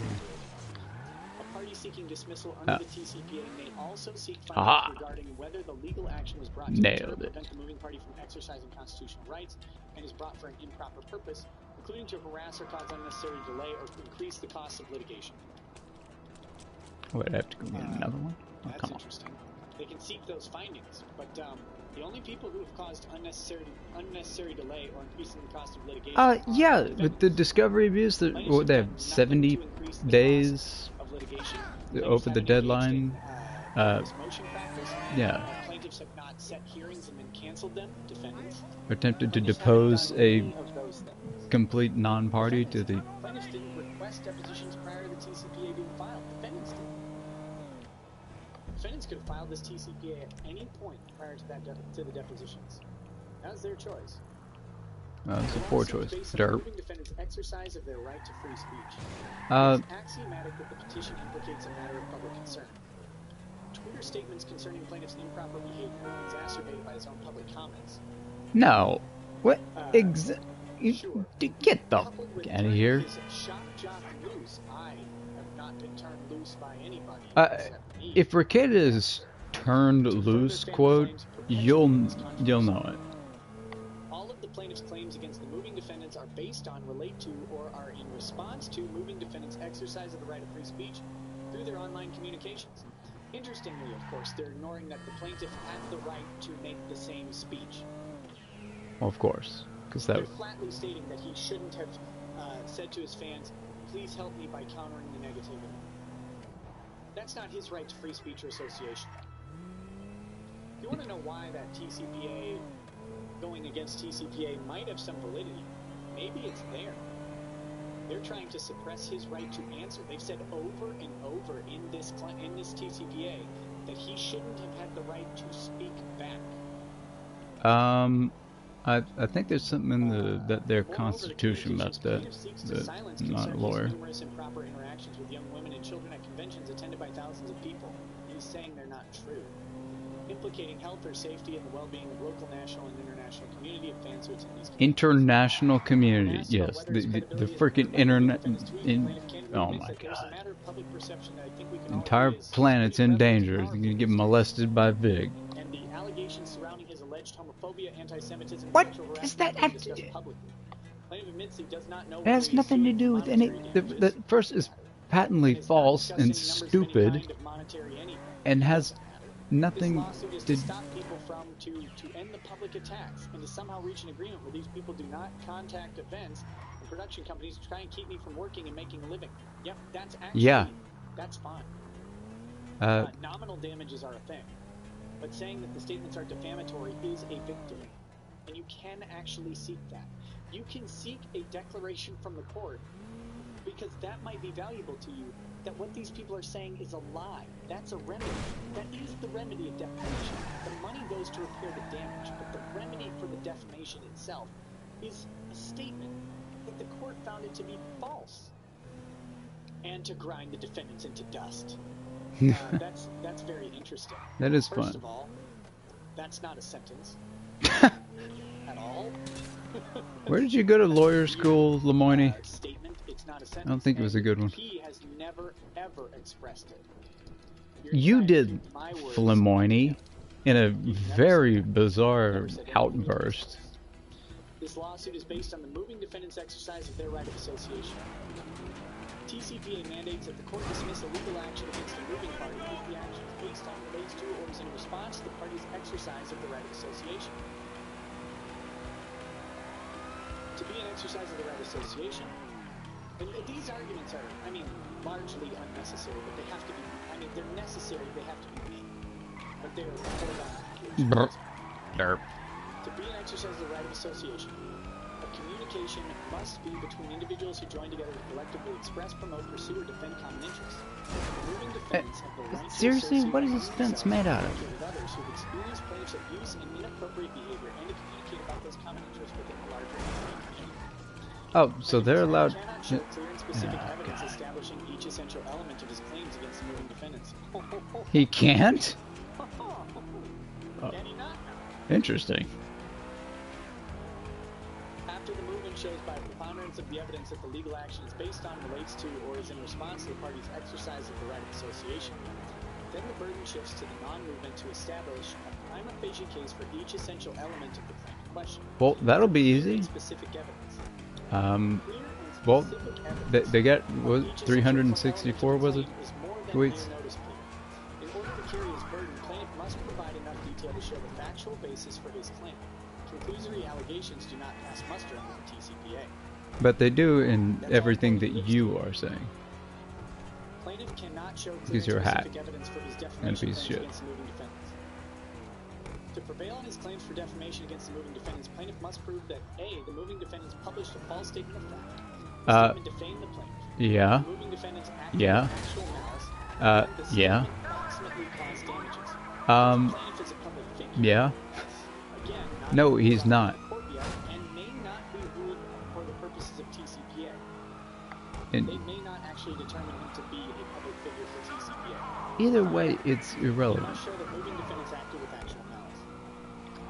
A party seeking dismissal under the TCPA may also seek findings regarding whether the legal action was brought to prevent the moving party from exercising constitutional rights and is brought for an improper purpose, including to harass or cause unnecessary delay or increase the cost of litigation. Would I have to go get another one? Oh, that's interesting. They can seek those findings, but the only people who have caused unnecessary delay or increasing the cost of litigation. Yeah, with the discovery abuse, they have 70 days over the deadline. Yeah. Plaintiffs have not set hearings and then canceled them. Defendants attempted to depose a complete non-party to the. Plaintiffs didn't request depositions prior to the TCPA being filed. Defendants did. Defendants could have filed this TCPA at any point prior to that to the depositions. That was their choice. It's a poor choice. Derp. Defendants' exercise of their right to free speech. It's axiomatic that the petition implicates a matter of public concern. Twitter statements concerning plaintiffs' improper behavior are exacerbated by his own public comments. No. What? Sure. Get the out of here. Shock jock loose. I have not been turned loose by anybody. If Rekieta is turned loose, quote, you'll know it. All of the plaintiff's claims against the moving defendants are based on, relate to, or are in response to moving defendants' exercise of the right of free speech through their online communications. Interestingly, of course, they're ignoring that the plaintiff had the right to make the same speech. Of course, because they're flatly stating that he shouldn't have said to his fans, "Please help me by countering the negativity." That's not his right to free speech or association. If you want to know why that TCPA, going against TCPA, might have some validity, maybe it's there. They're trying to suppress his right to answer. They've said over and over in this TCPA that he shouldn't have had the right to speak back. I think there's something in their constitution about that. I'm not a lawyer. Numerous improper interactions with young women and children at conventions attended by thousands of people. He's saying they're not true, implicating health or safety and the well-being of local, national, and international community of fans who attend these conventions. International community, yes. The freaking internet. Oh my god. The entire planet's in danger. You're gonna get molested by Vig. And the allegations surrounding his alleged homophobia, anti-Semitism, and what sexual does that have to do? It has nothing to do with any. The first is patently false and stupid, and has nothing to stop people to end the public attacks and to somehow reach an agreement where these people do not contact events and production companies to try and keep me from working and making a living. Yep, that's actually that's fine. Nominal damages are a thing, but saying that the statements are defamatory is a victory, and you can actually seek that. You can seek a declaration from the court because that might be valuable to you, that what these people are saying is a lie. That's a remedy. That is the remedy of defamation. The money goes to repair the damage, but the remedy for the defamation itself is a statement that the court found it to be false and to grind the defendants into dust. That's very interesting. That is fun. First of all, that's not a sentence at all. Where did you go to lawyer school, Lemoyne? Statement. It's not a sentence. I don't think it was a good one. He has never ever expressed it. You did, Lemoyne, in a very bizarre outburst. This lawsuit is based on the moving defendants' exercise of their right of association. TCPA mandates that the court dismiss a legal action against a moving party if the action is based on, relates to, or is in response to the party's exercise of the right of association. To be an exercise of the right of association. And these arguments are, largely unnecessary, but they have to be, they're necessary, they have to be made. But they're foregone. To be an exercise of the right of association, a communication must be between individuals who join together to collectively express, promote, pursue, or defend common interests. Moving defendants have the right seriously, what is this fence made out of? Others who've experienced plaintiffs' abuse and inappropriate behavior, and to communicate about those common interests within the larger community. Oh, so they're allowed. Cannot show clear and specific evidence establishing each essential element of his claims against the moving defendants. He can't? Can he not? Interesting. After the movement shows by preponderance of the evidence that the legal action is based on, relates to, or is in response to the party's exercise of the right of association, then the burden shifts to the non-movement to establish a prima facie case for each essential element of the claim in question. Well, that'll be easy. Specific evidence. Well, they got, what, 364, was it? Weeks. In order to carry his burden, plaintiff must provide enough detail to show the factual basis for his claim. Conclusory allegations do not pass muster under the TCPA. But they do in everything that you are saying. Plaintiff cannot show because you're a hack evidence for his and a piece of shit. Against the moving defendants. To prevail on his claims for defamation against the moving defendants, plaintiff must prove that A, the moving defendants published a false statement of fact. The statement defamed the plaintiff. Yeah. The moving defendants acted Yeah. with actual malice. And the Yeah. statement approximately caused damages. The plaintiff is a public figure. Yeah. Again, No, he's not. And may not be ruled for the purposes of TCPA. And they may not actually determine him to be a public figure for TCPA. either way, it's irrelevant. Must show that moving defendants acted with actual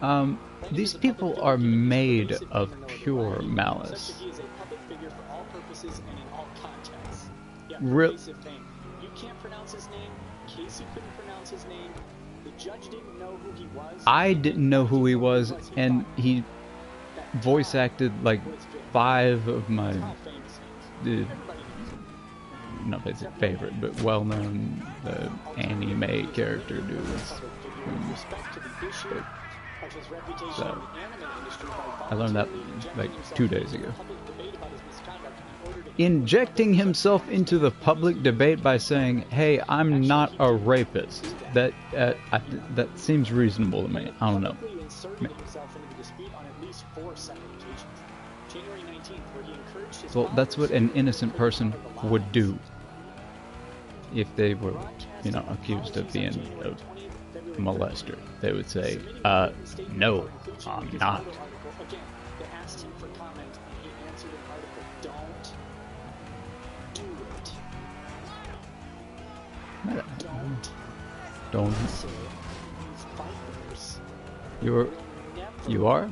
malice. These people are made of pure malice. Such that he is a public figure for all purposes and in all contexts. Yeah, pervasive pain. You can't pronounce his name. Casey couldn't pronounce his name. The judge didn't know who he was. I didn't know who he was, and he voice acted like 5 of my, not his favorite, but well-known anime character dudes. So, I learned that like 2 days ago. Injecting himself into the public debate by saying, "Hey, I'm not a rapist." That seems reasonable to me. I don't know. Well, that's what an innocent person would do if they were, you know, accused of being a molester. They would say, "No, I'm not." Don't. You are?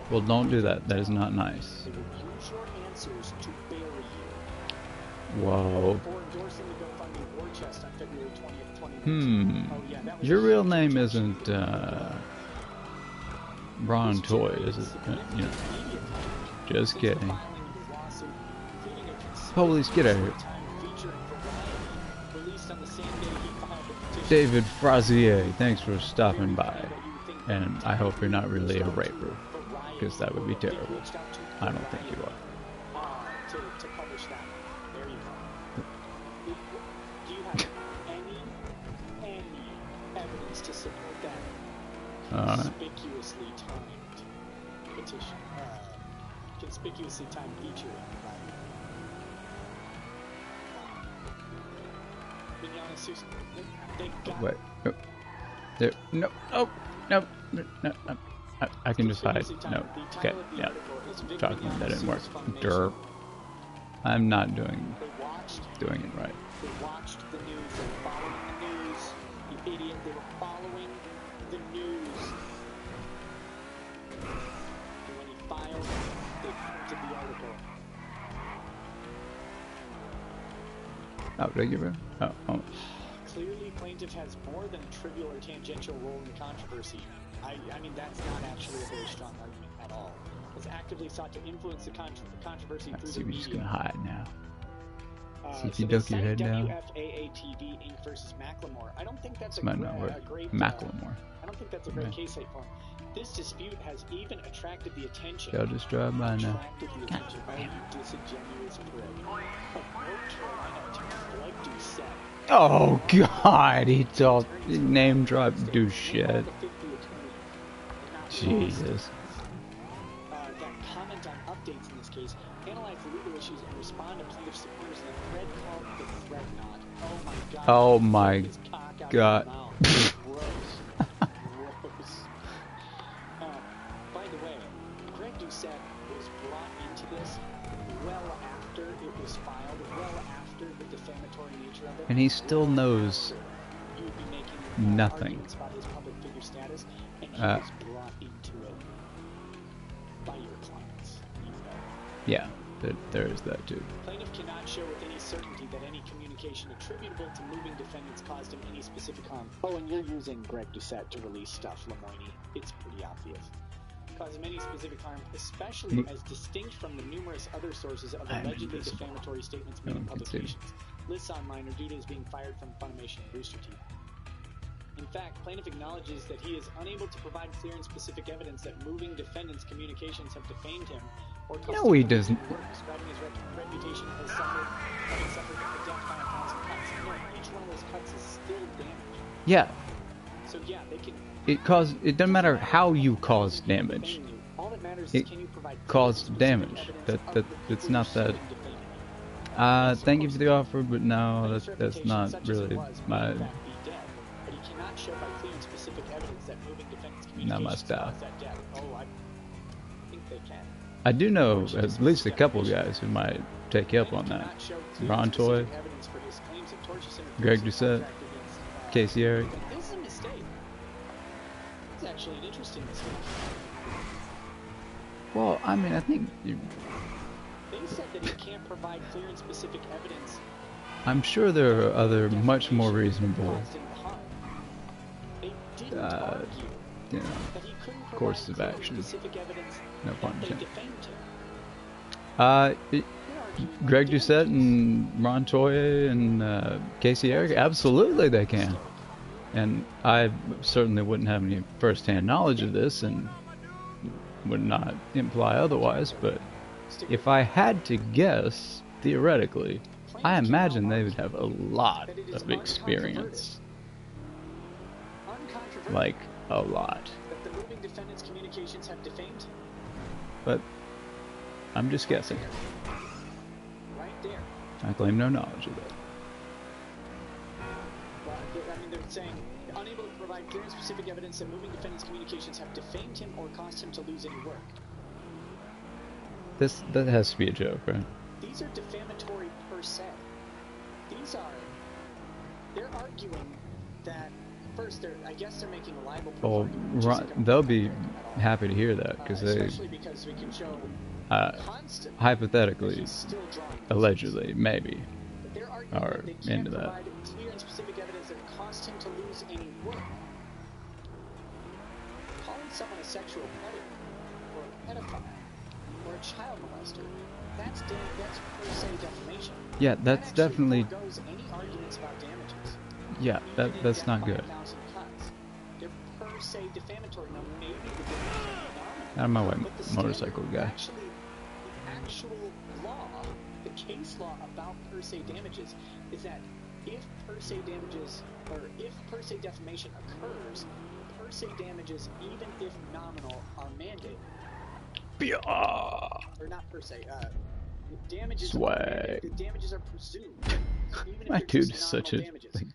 Well, don't do that. That is not nice. Whoa. Your real name isn't Ron Toy, is it? You know. Just kidding. Police, get out of here. David Frazier, thanks for stopping by. And I hope you're not really a raper, because that would be terrible. I don't think you are. Do you have any evidence to support that conspicuously timed petition? Conspicuously timed featuring, Wait, no. There, no, oh, no, no, I can just hide. No, okay, yeah. Talking, that didn't work. Derp. I'm not doing it right. They watched the news, they were following the news. You idiot, they were following the news. And when he filed, they printed the article. Oh, did I give her? Oh. Clearly, plaintiff has more than a trivial or tangential role in the controversy. I mean, that's not actually a very strong argument at all. Has actively sought to influence the controversy through the media. We're just gonna hide now. See if you duck your head down. WFAA-TV Inc. versus Macklemore. I don't think that's a great Macklemore. I don't think that's a great case for him. This dispute has even attracted the attention. Y'all just drive by now. Oh God, he told name drop douche shit. Jesus. That comment on updates in this case, analyze the legal issues and respond to plaintiff supporters in a thread called the thread knot. Oh my God. Gross. By the way, Greg Doucette was brought into this well after it was filed, well after the defamatory nature of it. And he still knows nothing. About his public figure status, and he was brought into it by your clients. You know. Yeah, there is that too. Plaintiff cannot show with any certainty that any communication attributable to moving defendants caused him any specific harm. Oh, and you're using Greg Doucette to release stuff, Lemoyne. It's pretty obvious. Cause him any specific harm, especially as distinct from the numerous other sources of allegedly defamatory statements made in publications. Lists on minor due to his being fired from Funimation and Rooster Teeth. In fact, plaintiff acknowledges that he is unable to provide clear and specific evidence that moving defendants' communications have defamed him or caused no, he doesn't. Describing his reputation as having suffered a death by 1,000 cuts. No, each one of those cuts is still damage. Yeah. So yeah, they can. It doesn't matter how you cause damage. All that matters is can you provide caused damage. It's not that. Thank you for the offer, but no, that's not really my. Not my style. I do know at least a couple guys who might take you up on that. Ron Toy, Greg Doucette, Casey Eric. This is a mistake. It's actually an interesting mistake. Well, I mean, I think They said that he can't provide clear and specific evidence I'm sure there are other much more reasonable, you know, courses of action. No pun intended. Greg Doucette and Ron Toye and Casey Eric, absolutely they can. And I certainly wouldn't have any first-hand knowledge of this and would not imply otherwise, but if I had to guess, theoretically, I imagine they would have a lot of experience. Like, a lot. But I'm just guessing. I claim no knowledge of that. I mean, they're saying, unable to provide clear and specific evidence that moving defendants' communications have defamed him or caused him to lose any work. That has to be a joke, right? These are defamatory per se. They're arguing that, first, I guess they're making a libel proof argument. Well, they'll be happy to hear that, because especially because we can show hypothetically, allegedly, maybe, are into that. Clear and specific evidence that caused him to lose any work. Calling someone a sexual predator, or a pedophile, or a child molester, that's per se defamation. Yeah, that's definitely. Any arguments about damages. Yeah, that's not good. They're per se defamatory. Now maybe out of my way, motorcycle guy. The actual law, the case law about per se damages, is that if per se damages, or if per se defamation occurs, per se damages, even if nominal, are mandated. Or not per se, damages damages are presumed. My dude is such a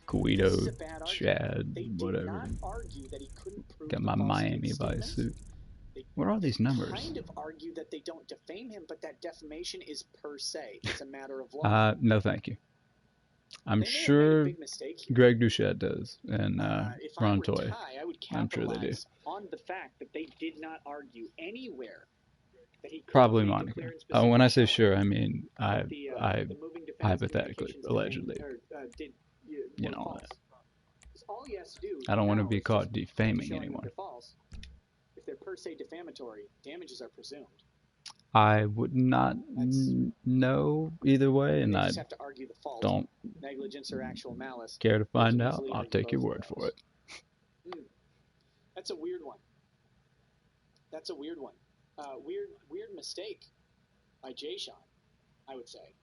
Guido, Chad, whatever. Got my Miami Vice suit. What are all these numbers? They kind of argue that they don't defame him, but that defamation is per se. It's a matter of law. No, thank you. I'm sure Greg Doucette does, and Ron Toye. I'm sure they do. On the fact that they did not argue anywhere that he probably Monica. When I say sure, I mean I hypothetically, allegedly, you know all that. I don't want to be caught defaming anyone. If they're per se defamatory, damages are presumed. I would not know either way, and I don't negligence or actual malice. Care to find out? I'll take your word for it. That's a weird one. That's a weird one. Weird mistake by Jay Sean, I would say.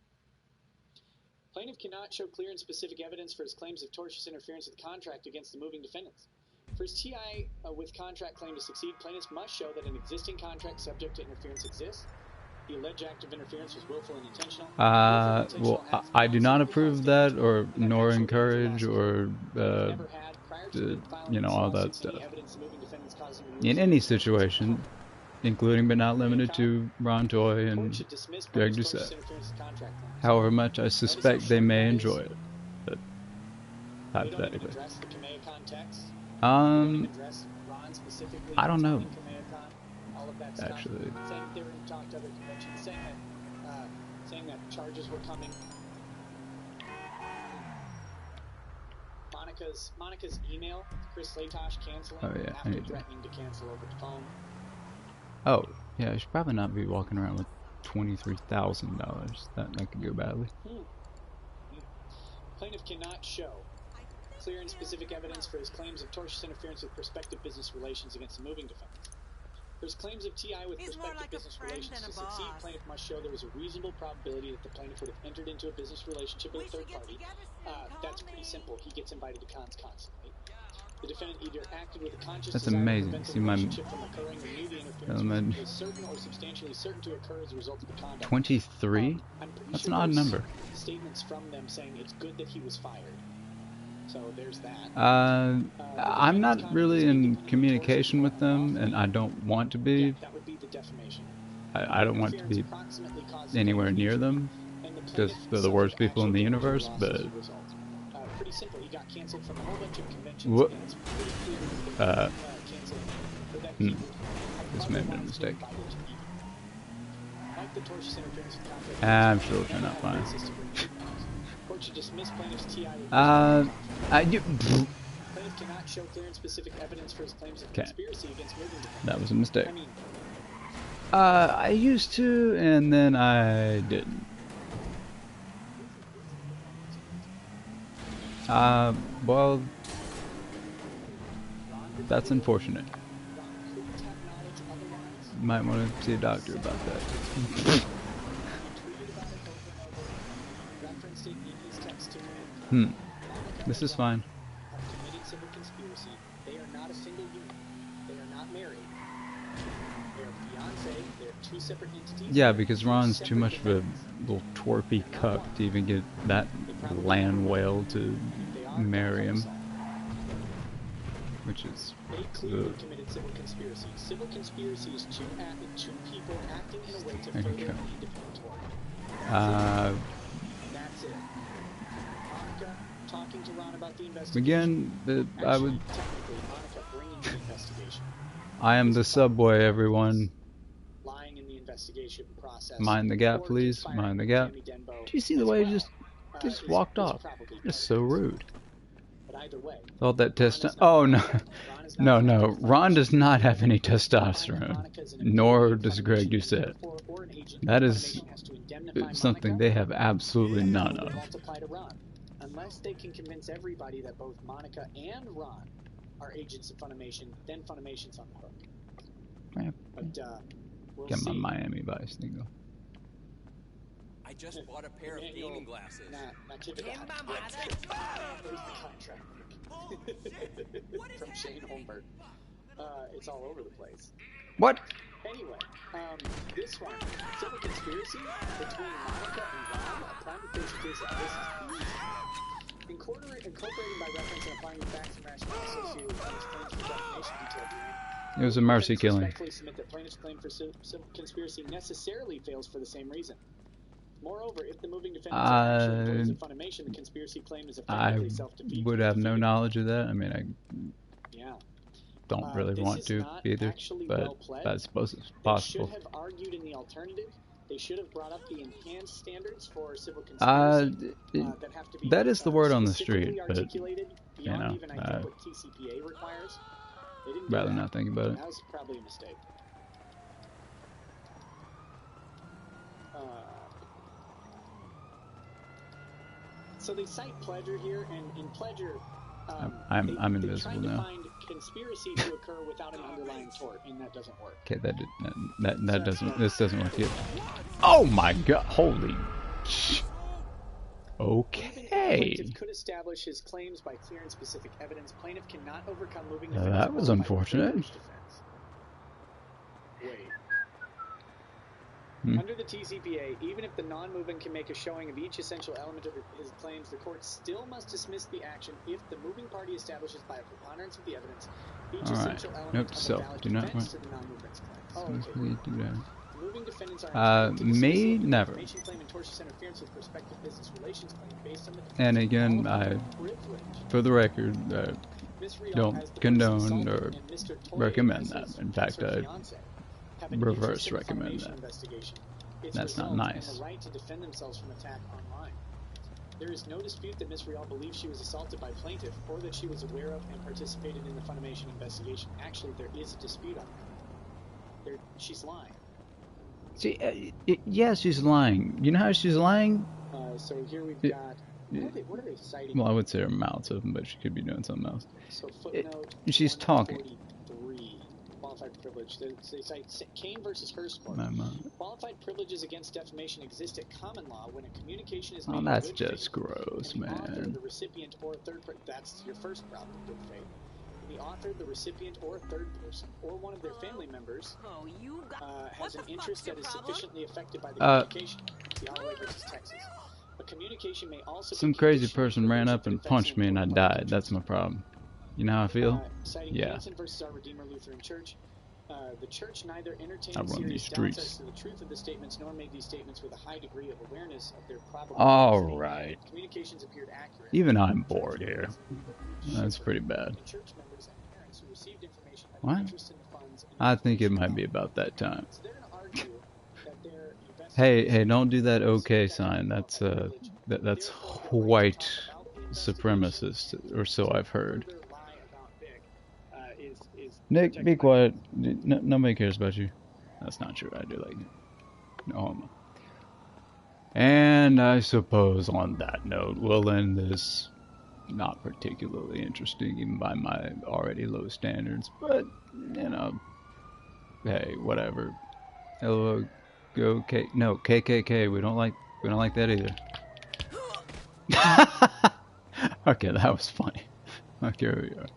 Plaintiff cannot show clear and specific evidence for his claims of tortious interference with contract against the moving defendants. For his TI with contract claim to succeed, plaintiffs must show that an existing contract subject to interference exists. The alleged act of interference was willful and intentional. Well, I do not approve that, or nor encourage, or you know, all that stuff. In any situation, including but not limited to Ron Toye and Greg Doucette. However much I suspect they may enjoy it, but hypothetically. I don't know. Actually. Saying that charges were coming. Monica's email, Chris Latosh canceling after threatening to cancel over the phone. Oh, yeah, I should probably not be walking around with $23,000. That could go badly. Plaintiff cannot show clear and specific evidence for his claims of tortious interference with prospective business relations against the moving defendants. For his claims of TI with prospective business relations to succeed, plaintiff must show there was a reasonable probability that the plaintiff would have entered into a business relationship with a third party. That's pretty simple. He gets invited to cons constantly. The defendant either acted with a conscious That's amazing. desire to prevent the relationship from occurring or knew the interference was certain or substantially certain to occur as a result of the conduct. 23? That's an odd number. Statements from them saying it's good that he was fired. So there's that. I'm not really in communication with them, and I don't want to be. Yeah, that would be the defamation. I don't want to be anywhere near them, because they're the worst people in the universe, but... Pretty simple. He got canceled from a whole bunch of conventions. This may have been a mistake. I'm sure we'll turn out fine. to dismiss plaintiff's TI. Plaintiff cannot show clear and specific evidence for his claims of conspiracy against moving defendants. That was a mistake. I mean, I used to, and then I didn't. Well, that's unfortunate. You might want to see a doctor about that. This is fine. They are not a single unit. They are not married. They are fiancé. They are two separate entities. Yeah, because Ron's too much of a little twerpy cuck to even get that land whale to marry him. Which is... They clearly committed civil conspiracy. Civil conspiracy is two people acting in a way to further an independent tort. That's it. Monica talking to Ron about the investigation. Again, I would... Technically, Monica bringing the investigation. I am the subway, everyone. Lying in the investigation process. Mind the gap, please. Mind the gap. Do you see the way he just walked off? Just so rude. Either way, all that oh no, no, Ron does not have any testosterone, nor does Greg Doucette. That is something they have absolutely none of. Unless they can convince everybody that both Monica and Ron are agents of Funimation, then Funimation's on the hook. Yeah. But we'll get see. my Miami Vice thing though. I just bought a pair of gaming glasses. There's the contract. From Shane Holmberg. It's all over the place. What? Anyway, this one, civil conspiracy between Monica and Ron, a prime facie case of this is incorporating by reference and applying the facts and rationale associated with plaintiff's claims for defamation detailed herein. It was a mercy killing. Respectfully submit that plaintiff's claim for civil conspiracy necessarily fails for the same reason. Moreover, if the moving defendants are actually employees of Funimation, the conspiracy claim is effectively self-defeating. I would have no knowledge of that. I mean, I don't really want to either, but that's possible. They should have argued in the alternative. They should have brought up the enhanced standards for civil conspiracy that have to be that is the word on the street, but you know, even I think what TCPA requires. They didn't rather not think about it. That was probably a mistake. So they cite Pledger here, and in Pledger, I'm they invisible tried to now. find conspiracy to occur without an underlying tort, and that doesn't work. Okay, that doesn't. This doesn't work yet. Oh my God! Holy. Okay. Plaintiff could establish his claims by clear and specific evidence. Plaintiff cannot overcome moving defendants. That was unfortunate. Wait. Under the TCPA, even if the non-moving can make a showing of each essential element of his claims, the court still must dismiss the action if the moving party establishes by a preponderance of the evidence each essential element of a valid defense to the non-movement's claim. Moving defendants are me never. Claim and tortious interference with prospective business relations claim based on the and again, for the record, don't condone or recommend that. In fact, I reverse recommend that. That's not nice. Right to defend themselves from attack online. There is no dispute that Ms. Rial believes she was assaulted by plaintiff, or that she was aware of and participated in the Funimation investigation. Actually, there is a dispute on that. She's lying. See, yeah, she's lying. You know how she's lying? So here we've got. What are they citing? Well, I would say her mouth's open, but she could be doing something else. So footnote. She's talking. Qualified privilege. They cite Kane versus Hearst. Qualified privileges against defamation exist at common law when a communication is made. Oh, that's just gross, man. Author, the recipient, or a third person. That's your first problem. Good faith. The author, the recipient, or a third person, or one of their family members, has an interest that is sufficiently affected by the communication. The Holloway versus Texas. A communication may also. Some crazy person ran up and punched me, and I died. That's my problem. You know how I feel? Yeah. Hansen versus our Redeemer Lutheran Church. The church neither entertained serious doubts as to the truth of the statements nor made these statements with a high degree of awareness of their probable. All right. Communications appeared accurate. Even I'm bored here. That's pretty bad. Church members and parents who received information what? Interest in the funds I think it might be about that time. So they're going to argue that their hey, don't do that okay sign. That's That's white supremacist, or so I've heard. Nick, be quiet. Nobody cares about you. That's not true. I do like you. No homo. And I suppose on that note, we'll end this. Not particularly interesting, even by my already low standards. But you know, hey, whatever. Hello, go K. No, KKK. We don't like that either. Okay, that was funny. Okay, here we are.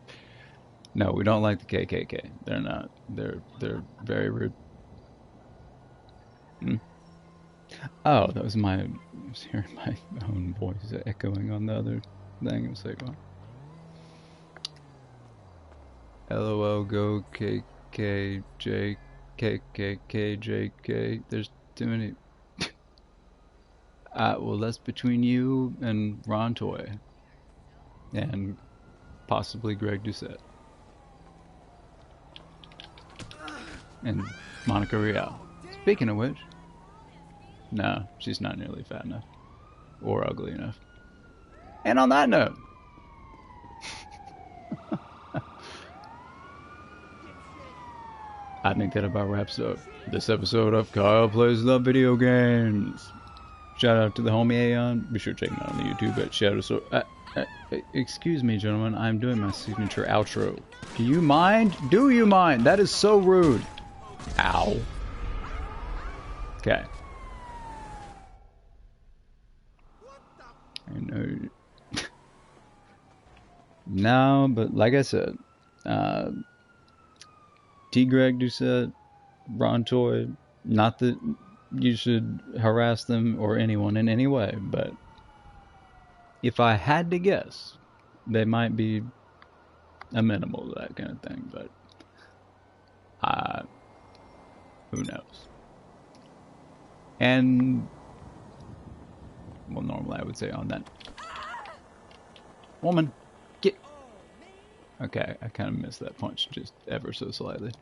No, we don't like the KKK. They're not. They're very rude. Hmm? Oh, that was my. I was hearing my own voice echoing on the other thing. It was like, oh. LOL, go KKJ, KKKJK. There's too many. Well, that's between you and Ron Toy. And possibly Greg Doucette. And Monica Rial. Speaking of which, no, she's not nearly fat enough. Or ugly enough. And on that note, I think that about wraps up this episode of Kyle Plays the Video Games. Shout out to the homie Aeon. Be sure to check him out on the YouTube at Shadow. Excuse me, gentlemen. I'm doing my signature outro. Do you mind? Do you mind? That is so rude. Ow. Okay. I know. No, but like I said, T. Greg Doucette, Ron Toy, not that you should harass them or anyone in any way, but if I had to guess, they might be amenable to that kind of thing, but who knows? And, well, normally I would say on that. Woman, get. Okay, I kind of missed that punch just ever so slightly.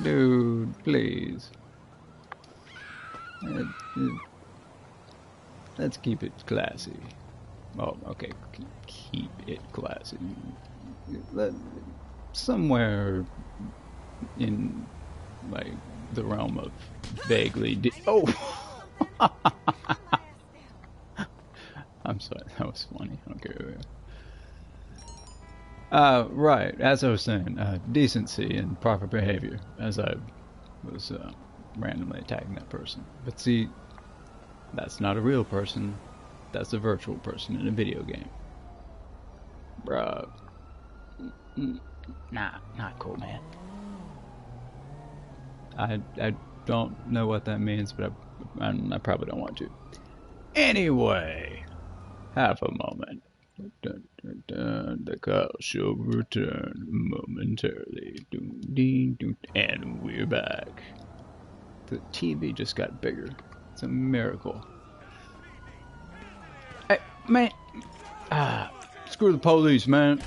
Dude, please. Let's keep it classy. Oh, okay. Keep it classy. Somewhere in, like, the realm of vaguely. Oh! I'm sorry, that was funny. Okay. Right, as I was saying, decency and proper behavior as I was randomly attacking that person. But see, that's not a real person, that's a virtual person in a video game. Bruh. Nah, not cool, man. I don't know what that means, but I probably don't want to. Anyway, have a moment. Dun, dun, dun, the call shall return momentarily. Dun, dun, dun, and we're back. The TV just got bigger. It's a miracle. Hey, man. Screw the police, man.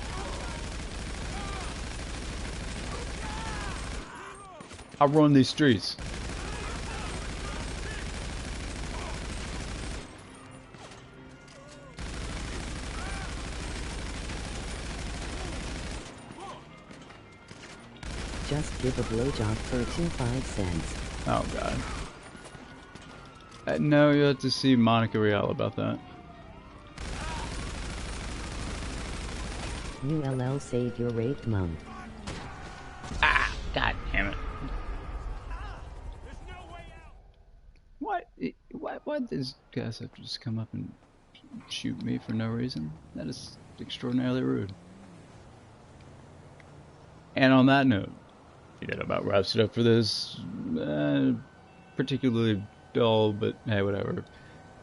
I run these streets. Just give a blowjob for 25 cents. Oh god. No, you have to see Monica Rial about that. ULL save your rape mom. Ah, god damn it. Why does guys have to just come up and shoot me for no reason? That is extraordinarily rude. And on that note, that about wraps it up for this particularly dull, but hey, whatever,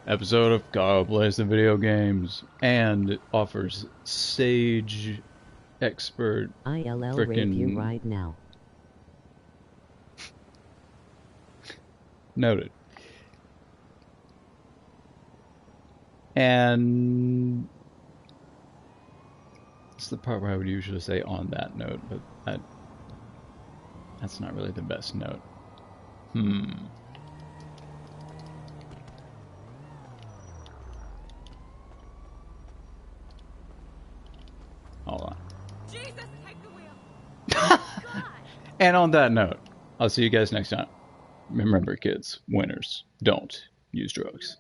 episode of Kyle Plays the Video Games, and offers sage expert ILL rape you right now. Noted. And it's the part where I would usually say on that note, but that's not really the best note. Hold on. Jesus, take the wheel. And on that note, I'll see you guys next time. Remember, kids, winners don't use drugs.